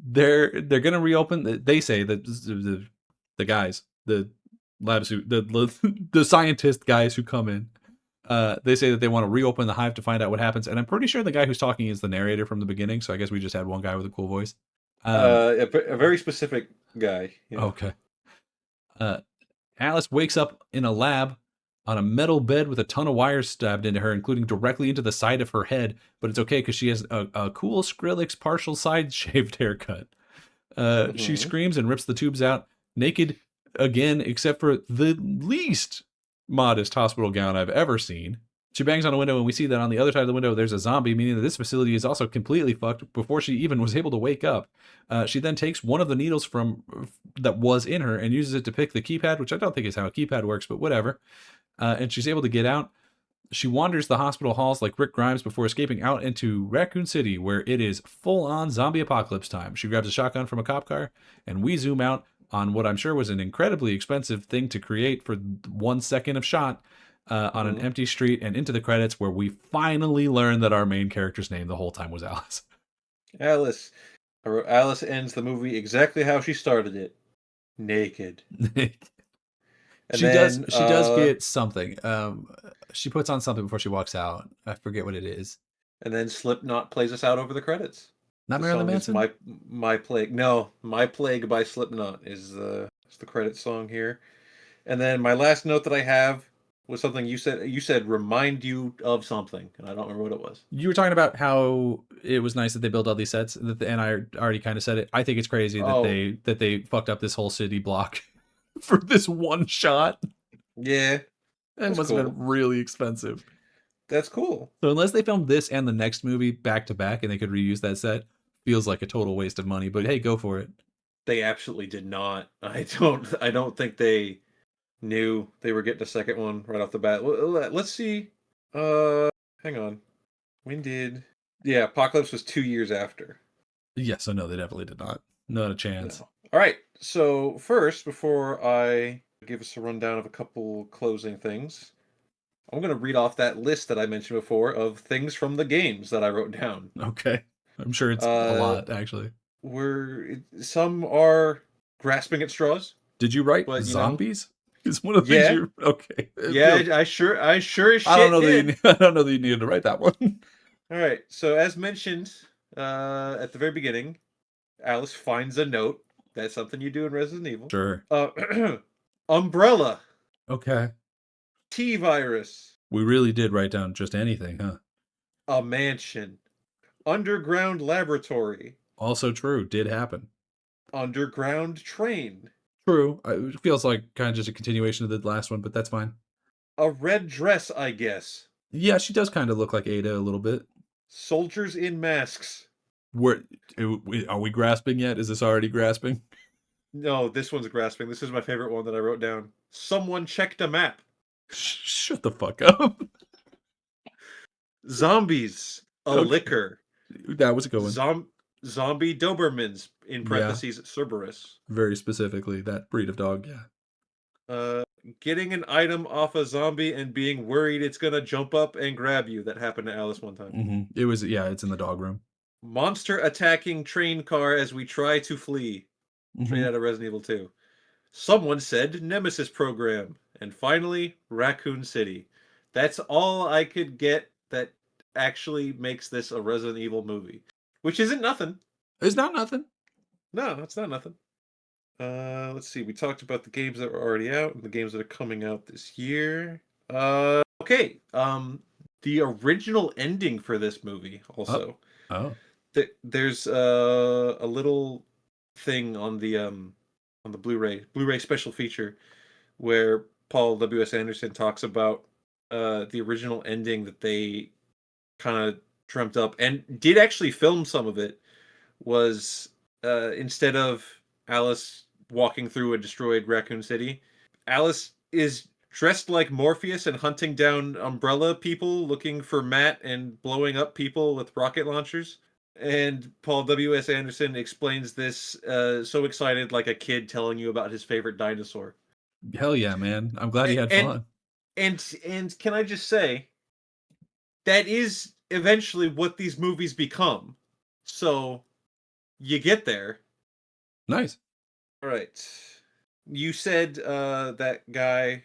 They're going to reopen. They say that the guys, the lab suit, the scientist guys who come in, they say that they want to reopen the hive to find out what happens. And I'm pretty sure the guy who's talking is the narrator from the beginning. So I guess we just had one guy with a cool voice. A very specific guy. Okay. Alice wakes up in a lab on a metal bed with a ton of wires stabbed into her, including directly into the side of her head. But it's okay because she has a cool Skrillex partial side shaved haircut. She screams and rips the tubes out, naked again, except for the least modest hospital gown I've ever seen. She bangs on a window, and we see that on the other side of the window, there's a zombie, meaning that this facility is also completely fucked before she even was able to wake up. She then takes one of the needles from that was in her and uses it to pick the keypad, which I don't think is how a keypad works, but whatever. And she's able to get out. She wanders the hospital halls like Rick Grimes before escaping out into Raccoon City, where it is full-on zombie apocalypse time. She grabs a shotgun from a cop car, and we zoom out on what I'm sure was an incredibly expensive thing to create for 1 second of shot on an Mhm. empty street and into the credits, where we finally learn that our main character's name the whole time was Alice. Alice. I wrote, Alice ends the movie exactly how she started it. Naked. And she does then she does get something. She puts on something before she walks out. I forget what it is. Slipknot plays us out over the credits. Not The Marilyn song is Manson? My Plague. No, My Plague by Slipknot is the credit song here. And then my last note that I have was something you said. You said remind you of something, and I don't remember what it was. You were talking about how it was nice that they built all these sets, and I already kind of said it. I think it's crazy that Oh, they fucked up this whole city block for this one shot. yeah, It that's must have been cool. really expensive. That's cool. So unless they filmed this and the next movie back to back and they could reuse that set, feels like a total waste of money. But hey, go for it. They absolutely did not. I don't think they knew they were getting a second one right off the bat. Let's see. Uh, Hang on. When did? Yeah, Apocalypse was 2 years after. Yeah, so no, they definitely did not. Not a chance. No. All right. So first, before I give us a rundown of a couple closing things, I'm going to read off that list that I mentioned before of things from the games that I wrote down. Okay. I'm sure it's a Uh, lot, actually. some are grasping at straws, Did you write but zombies? Is one of the things yeah, you okay. It yeah, feels I sure as I don't shit know that did. I don't know that you needed to write that one. All right. So as mentioned, at the very beginning, Alice finds a note. That's something you do in Resident Evil. Sure. Umbrella, Okay. T-virus, We really did write down just anything, huh? a mansion, underground laboratory, Also true. Did happen. underground train, True. It feels like kind of just a continuation of the last one, but that's fine. a red dress, I guess, Yeah, she does kind of look like Ada a little bit. soldiers in masks. Where are we grasping yet? Is this already grasping? No, this one's grasping. This is my favorite one that I wrote down. Someone checked a map. Shut the fuck up. Zombies, a Okay. liquor. That was a good one. Zombie Dobermans, in Yeah, parentheses, Cerberus. very specifically that breed of dog. Yeah. Uh, Getting an item off a zombie and being worried it's gonna jump up and grab you. That happened to Alice one time. It was, yeah, it's in the dog room. Monster attacking train car as we try to flee. Straight hmm out of Resident Evil 2. Someone said Nemesis program. And finally, Raccoon City. That's all I could get that actually makes this a Resident Evil movie. Which isn't nothing. It's not nothing. No, it's not nothing. Let's see. We talked about the games that were already out and the games that are coming out this year. Okay. The original ending for this movie Oh, also. oh, There's a little thing on the Blu-ray special feature where Paul W.S. Anderson talks about the original ending that they kind of dreamt up and did actually film some of it was instead of Alice walking through a destroyed Raccoon City, Alice is dressed like Morpheus and hunting down umbrella people looking for Matt and blowing up people with rocket launchers. And Paul W.S. Anderson explains this so excited, like a kid telling you about his favorite dinosaur. hell yeah, man! I'm glad he had And fun. and can I just say that is eventually what these movies become. So you get there. Nice. All right. You said that guy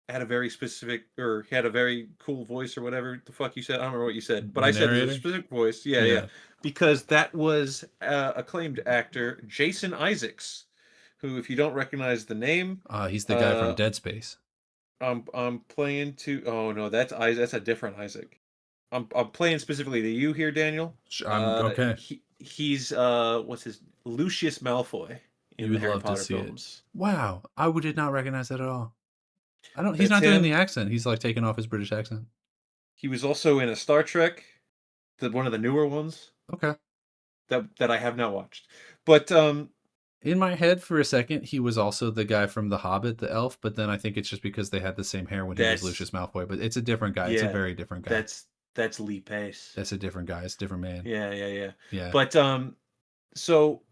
had a very specific, or he had a very cool voice, or whatever the fuck you said. I don't remember what you said, but The I said there's a narrator. specific voice. Yeah, yeah. Yeah. Because that was acclaimed actor Jason Isaacs, who, if you don't recognize the name, He's the guy from uh, Dead Space. I'm playing to. Oh no, that's Isaac. That's a different Isaac. I'm playing specifically to you here, Daniel. I'm okay. He's what's his Lucius Malfoy You in the would Harry love to Potter see it. films. Wow, did not recognize that at all. I don't. He's That's not doing him. the accent. He's like taking off his British accent. He was also in a Star Trek, one of the newer ones Okay. that I have not watched. But In my head, for a second, he was also the guy from The Hobbit, the elf. But then I think it's just because they had the same hair when he was that's Lucius Malfoy. But it's a different guy. It's a yeah, very different guy. that's Lee Pace. That's a different guy. It's a different man. Yeah, yeah, yeah. Yeah. But so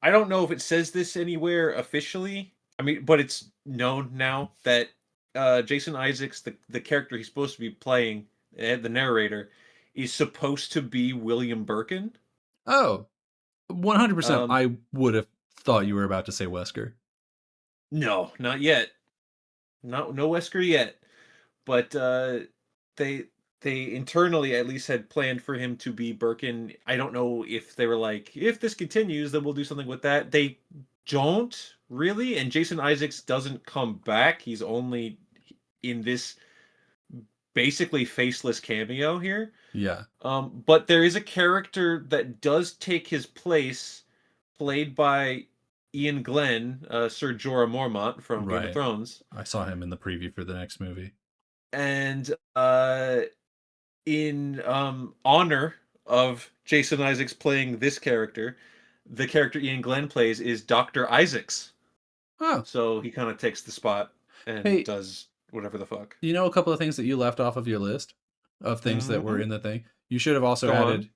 I don't know if it says this anywhere officially. I mean, but it's known now that Jason Isaacs, the character he's supposed to be playing, the narrator, is supposed to be William Birkin. Oh, 100%. Um, I would have thought you were about to say Wesker. no, not yet. No Wesker yet. But they they internally at least had planned for him to be Birkin. I don't know if they were like, if this continues, then we'll do something with that. They don't really, and Jason Isaacs doesn't come back. He's only in this basically faceless cameo here. Yeah. But there is a character that does take his place, played by Ian Glenn, Sir Jorah Mormont from Game of Right. Thrones, I saw him in the preview for the next movie. and in honor of Jason Isaacs playing this character, the character Ian Glenn plays is Dr. Isaacs. Oh, So he kind of takes the spot and hey, does whatever the fuck. you know a couple of things that you left off of your list of things that were Hmm. in the thing? You should have also Go on. added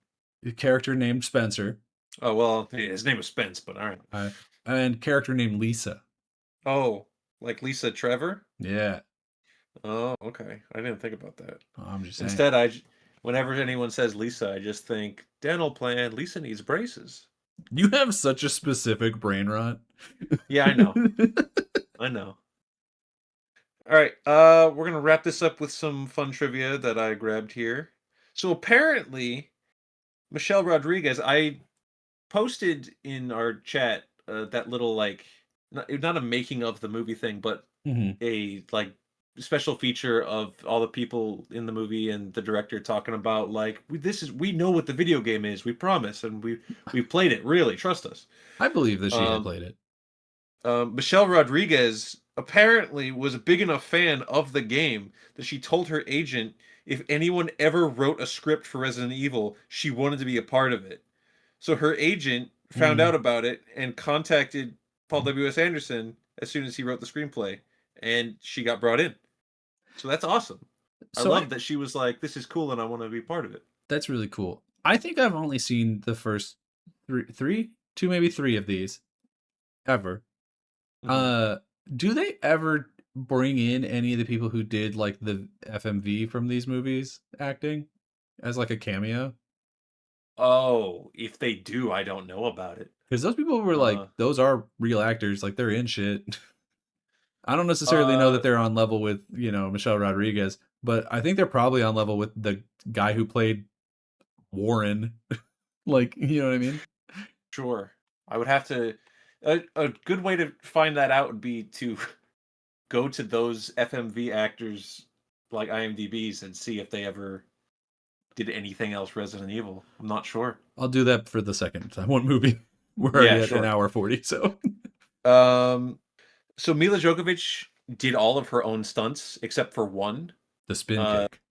a character named Spencer Oh, well, yeah, his name was Spence, but all right. uh, and character named Lisa. Oh, like Lisa Trevor? Yeah. Oh, okay. I didn't think about that. I'm just saying. Instead, whenever anyone says Lisa, I just think dental plan. Lisa needs braces. You have such a specific brain rot. Yeah, I know. I know. All right, we're gonna wrap this up with some fun trivia that I grabbed here. So apparently, Michelle Rodriguez, I posted in our chat that little like not a making of the movie thing, but Mhm. a like special feature of all the people in the movie and the director talking about like we know what the video game is, we promise, and we played it. Really, trust us. I believe that she had Um, played it. Michelle Rodriguez apparently was a big enough fan of the game that she told her agent if anyone ever wrote a script for Resident Evil, she wanted to be a part of it. So her agent found Mm. out about it and contacted Paul W.S. Anderson as soon as he wrote the screenplay, and she got brought in. So that's awesome. I So love that she was like, "This is cool, and I want to be part of it." that's really cool. I think I've only seen the first two, maybe three of these ever. Hmm. Uh, do they ever bring in any of the people who did like the FMV from these movies acting as like a cameo? Oh, if they do, I don't know about it. Because those people were like, Uh, those are real actors, like they're in shit. I don't necessarily know that uh, they're on level with, Michelle Rodriguez, but I think they're probably on level with the guy who played Warren. Like, you know what I mean? sure. I would have to. A good way to find that out would be to go to those FMV actors like IMDb's and see if they ever did anything else Resident Evil. I'm not sure. I'll do that for the second one movie. We're Yeah, already at an sure. hour 40, so Um, so Mila Djokovic did all of her own stunts except for one. the spin Uh, kick.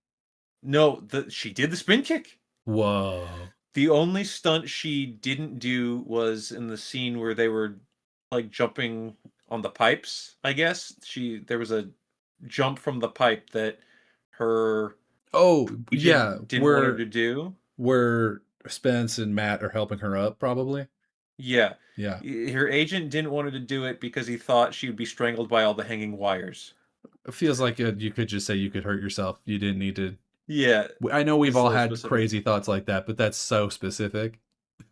no, she did the spin kick. Whoa. The only stunt she didn't do was in the scene where they were like jumping on the pipes, I guess. There was a jump from the pipe that her Oh, yeah, agent didn't want her where to do. where Spence and Matt are helping her up, probably. Yeah. Yeah. Her agent didn't want her to do it because he thought she would be strangled by all the hanging wires. It feels like you could just say you could hurt yourself. You didn't need to. Yeah, I know we've it's a all little had specific. crazy thoughts like that, but that's so specific.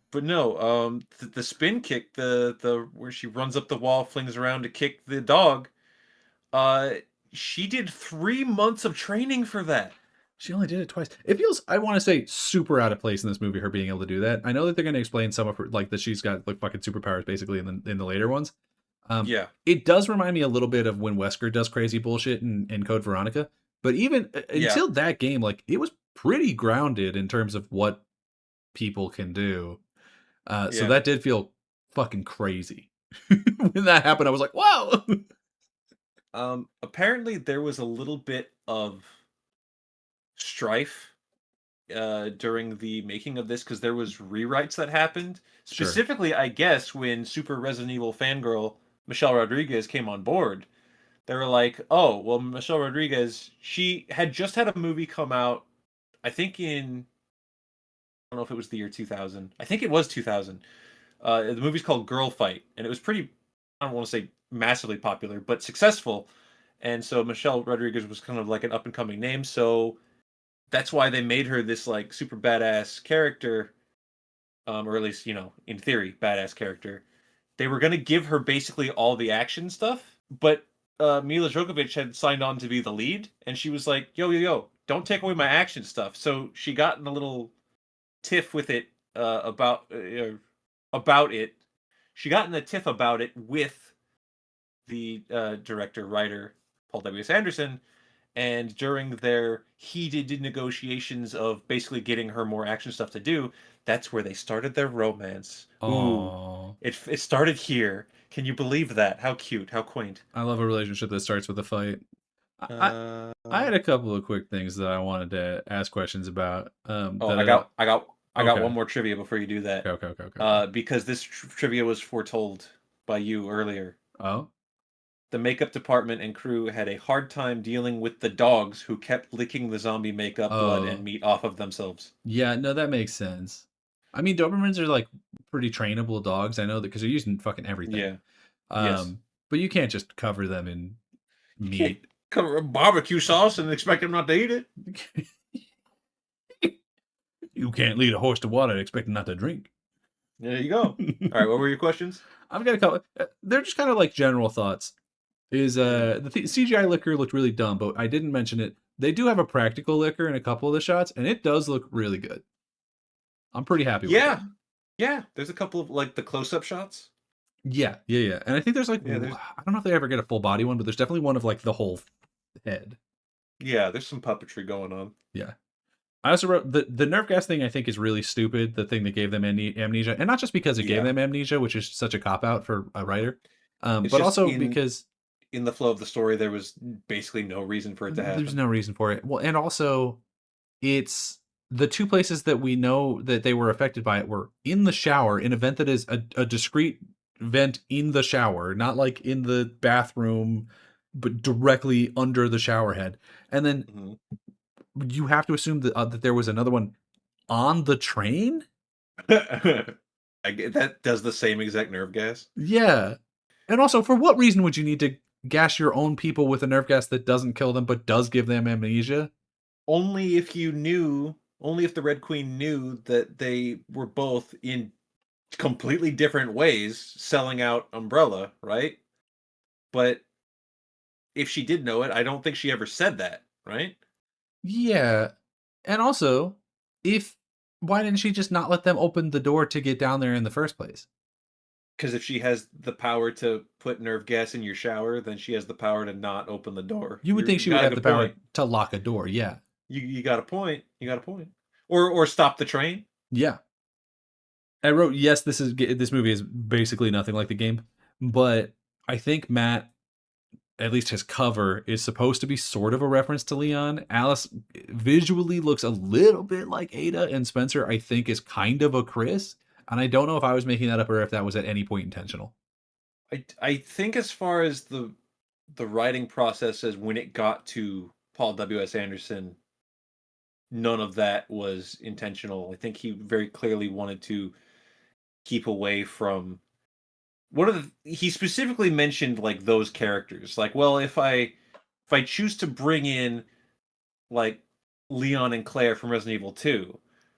But no, the spin kick, the where she runs up the wall, flings around to kick the dog, uh, she did 3 months of training for that. She only did it twice. It feels, I want to say, super out of place in this movie, her being able to do that. I know that they're going to explain some of her, like that she's got like fucking superpowers basically in the later ones. Yeah, It does remind me a little bit of when Wesker does crazy bullshit in Code Veronica. But even yeah, until that game, like it was pretty grounded in terms of what people can do. So yeah. that did feel fucking crazy. When that happened, I was like, "Whoa!" Apparently there was a little bit of strife during the making of this because there was rewrites that happened. Sure. Specifically, I guess when Super Resident Evil fangirl Michelle Rodriguez came on board, they were like, "Oh, well, Michelle Rodriguez, she had just had a movie come out. I think in I don't know if it was the year 2000. I think it was 2000. The movie's called Girl Fight, and it was pretty. I don't want to say massively popular, but successful. And so Michelle Rodriguez was kind of like an up and coming name. So that's why they made her this like super badass character, or at least in theory, badass character. They were gonna give her basically all the action stuff, but Mila Djokovic had signed on to be the lead, and she was like, "Yo, yo, yo, don't take away my action stuff." So she got in a little tiff with it about it. She got in a tiff about it with the director writer Paul W. S. Anderson, and during their heated negotiations of basically getting her more action stuff to do, that's where they started their romance. Ooh, Oh, it started here. Can you believe that? How cute, how quaint. I love a relationship that starts with a fight. I, I Uh, I had a couple of quick things that I wanted to ask questions about. oh, That I don't. I got Okay. one more trivia before you do that. Okay. Because this trivia was foretold by you earlier. Oh, The makeup department and crew had a hard time dealing with the dogs who kept licking the zombie makeup, blood, and oh, meat off of themselves. yeah. No, that makes sense. I mean, Dobermans are like pretty trainable dogs. I know that because they're using fucking everything. Yeah. Yes. Um, but you can't just cover them in You can't meat. cover a barbecue sauce and expect him not to eat it. You can't lead a horse to water and expect him not to drink. There you go. All right, what were your questions? I've got a couple. They're just kind of like general thoughts. Is Mm. the CGI liquor looked really dumb, but I didn't mention it. They do have a practical liquor in a couple of the shots, and it does look really good. I'm pretty happy with it. Yeah. Yeah. There's a couple of like the close-up shots. Yeah. And I think there's like Yeah, there's I don't know if they ever get a full body one, but there's definitely one of like the whole head. there's some puppetry going on. Yeah. I also wrote the nerve gas thing. I think is really stupid. The thing that gave them amnesia, and not just because it gave Yeah. them amnesia, which is such a cop out for a writer, It's but just also because in the flow of the story there was basically no reason for it to there's happen. no reason for it. Well, and also it's the two places that we know that they were affected by it were in the shower, in a vent that is a discrete vent in the shower, not like in the bathroom, but directly under the shower head. And then Mhm. you have to assume that there was another one on the train. I get that does the same exact nerve gas. Yeah. And also, for what reason would you need to gas your own people with a nerve gas that doesn't kill them but does give them amnesia? Only if the Red Queen knew that they were both in completely different ways selling out Umbrella, right? But if she did know it, I don't think she ever said that, right? Yeah. And also, if why didn't she just not let them open the door to get down there in the first place? Because if she has the power to put nerve gas in your shower, then she has the power to not open the door. You would think You she would got a have the good power point. to lock a door. Yeah. You got a point. You got a point. Or stop the train. Yeah. I wrote, yes, this movie is basically nothing like the game, but I think Matt, at least his cover, is supposed to be sort of a reference to Leon. Alice visually looks a little bit like Ada, and Spencer, I think, is kind of a Chris. And I don't know if I was making that up or if that was at any point intentional. I think as far as the writing process as when it got to Paul W.S. Anderson, none of that was intentional. I think he very clearly wanted to keep away from one of the he specifically mentioned like those characters. Like, well, if I choose to bring in like Leon and Claire from Resident Evil 2,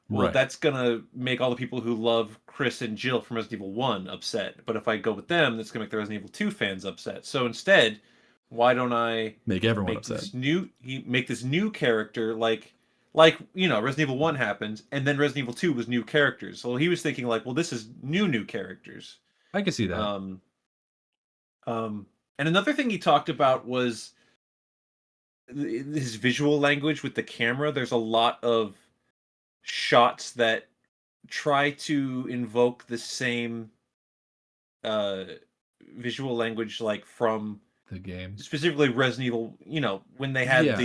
well, Right. that's gonna make all the people who love Chris and Jill from Resident Evil 1 upset. But if I go with them, that's gonna make the Resident Evil 2 fans upset. So instead, why don't I Make everyone upset. make this new character Resident Evil 1 happened, and then Resident Evil 2 was new characters. So he was thinking like, well, this is new characters. I can see that. Um and another thing he talked about was his visual language with the camera. There's a lot of shots that try to invoke the same uh visual language like from the game. Specifically Resident Evil, when they had Yeah,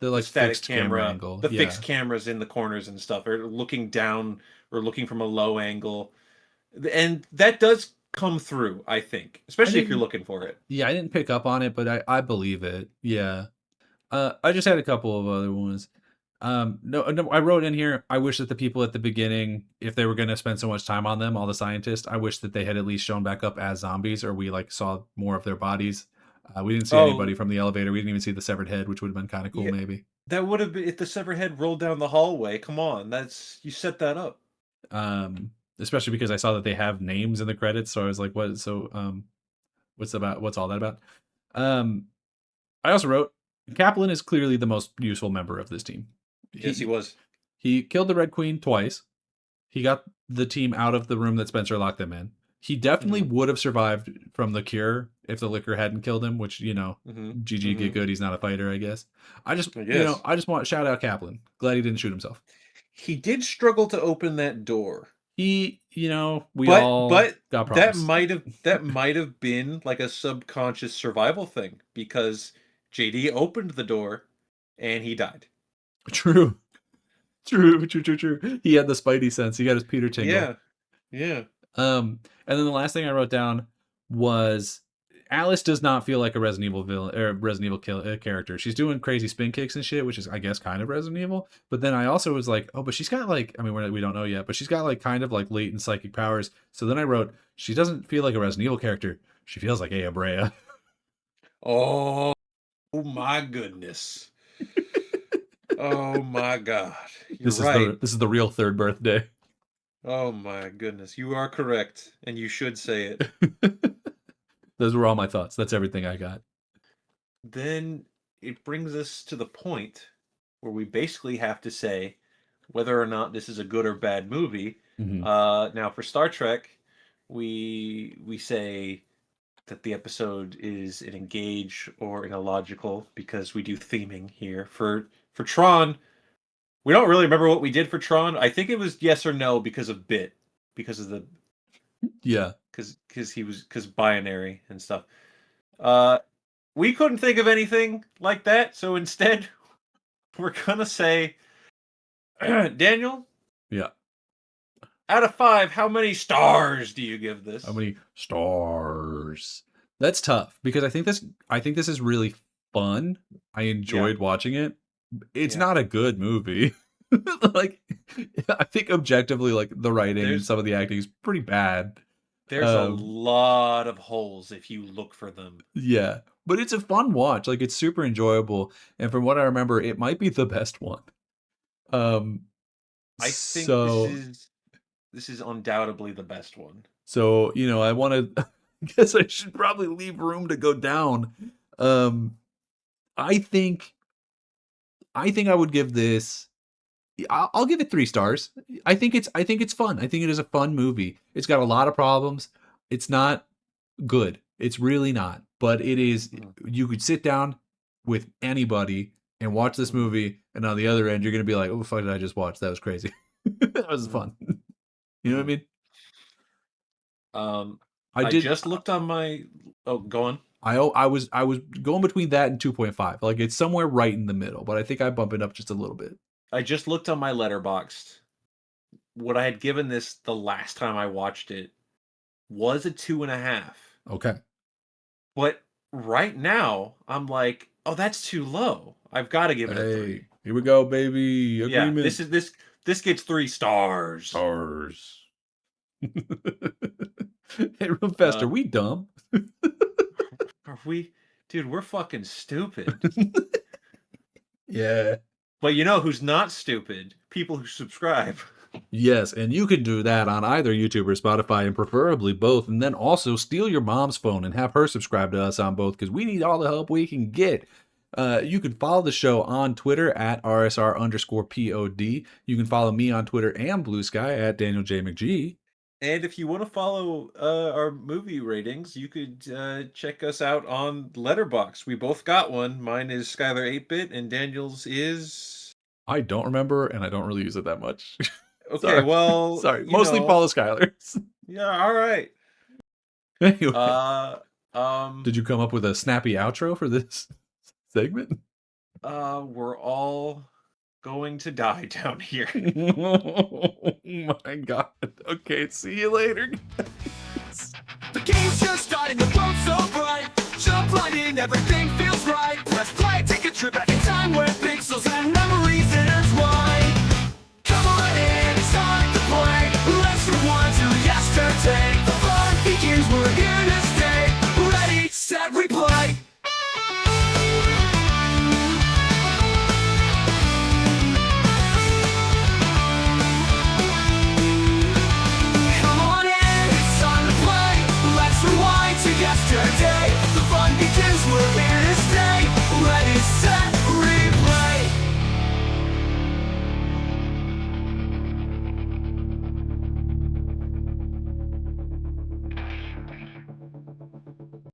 the like static fixed camera camera, angle. the Yeah, fixed cameras in the corners and stuff, or looking down or looking from a low angle. And that does come through, I think, I especially if you're didn't. looking for it. Yeah, I didn't pick up on it, but I believe it. Yeah. I just had a couple of other ones. No, I wrote in here. I wish that the people at the beginning, if they were going to spend so much time on them, all the scientists, I wish that they had at least shown back up as zombies, or we like saw more of their bodies. We didn't see anybody Oh, from the elevator. We didn't even see the severed head, which would have been kind of cool, yeah, maybe. that would have been if the severed head rolled down the hallway. Come on, that's you set that up. Um, Especially because I saw that they have names in the credits, so I was like, "What?" So, what's all that about? Um, I also wrote Kaplan is clearly the most useful member of this team. Yes, he He was. he killed the Red Queen twice. He got the team out of the room that Spencer locked them in. He definitely Hmm. would have survived from the cure if the liquor hadn't killed him, which, Hmm. GG Hmm. get good. He's not a fighter, I guess. I guess I just want to shout out Kaplan. Glad he didn't shoot himself. he did struggle to open that door. We But all but got that problems. might have that might have been like a subconscious survival thing because JD opened the door and he died. True. True. He had the spidey sense. He got his Peter tingle. Yeah. Yeah. And then the last thing I wrote down was Alice does not feel like a Resident Evil villain or Resident Evil character. She's doing crazy spin kicks and shit, which is, I guess, kind of Resident Evil. But then I also was like, oh, but she's got like, I mean, we don't know yet, but she's got like kind of like latent psychic powers. So then I wrote, she doesn't feel like a Resident Evil character. She feels like Aya Brea. Oh, my goodness. Oh my God. You're right. This is the real third birthday. Oh my goodness. You are correct, and you should say it. Those were all my thoughts. That's everything I got. Then it brings us to the point where we basically have to say whether or not this is a good or bad movie. Mm-hmm. Now for Star Trek, we say that the episode is an engage or an illogical because we do theming here. For Tron, we don't really remember what we did for Tron. I think it was yes or no because of bit, because of the Yeah. because binary and stuff. Uh, we couldn't think of anything like that, so instead we're gonna say, Daniel, Yeah. out of 5, how many stars do you give this? How many stars? That's tough because I think this is really fun. I enjoyed watching it. It's Yeah. not a good movie. Like I think objectively like the writing and There's some of the acting is pretty bad. there's a Um lot of holes if you look for them. yeah, but it's a fun watch. Like it's super enjoyable and from what I remember it might be the best one. Um I think so this is undoubtedly the best one. I want to I guess I should probably leave room to go down. Um I think I would give this. I'll give it 3 stars. I think it's fun. I think it is a fun movie. It's got a lot of problems. It's not good. It's really not. But it is. Mm. You could sit down with anybody and watch this movie, and on the other end, you're gonna be like, "Oh, fuck! Did I just watch? That was crazy. That was fun." You know what I mean? I I did. just looked on my. Oh, go on. I was going between that and 2.5. Like it's somewhere right in the middle, but I think I bump it up just a little bit. I just looked on my Letterboxd. What I had given this the last time I watched it was a 2.5. Okay. But right now, I'm like, oh, that's too low. I've got to give it a 3. Here we go, baby. Yeah, Agreement. this gets 3 stars. Stars. Hey, real fast, are we dumb? Are we, dude? We're fucking stupid. Yeah. But you know who's not stupid? People who subscribe. Yes, and you can do that on either YouTube or Spotify, and preferably both. And then also steal your mom's phone and have her subscribe to us on both because we need all the help we can get. You can follow the show on Twitter at RSR_POD. You can follow me on Twitter and Blue Sky at Daniel J. McGee. And if you want to follow our movie ratings, you could check us out on Letterboxd. We both got one. Mine is Skyler 8-bit, and Daniel's is. I don't remember, and I don't really use it that much. Okay, Sorry. well, Sorry. Mostly follow Skyler. Yeah, all right. Anyway. Did you come up with a snappy outro for this segment? We're all going to die down here. Oh my god. Okay, see you later. The game's just starting, the world's so bright. Jump right in, everything feels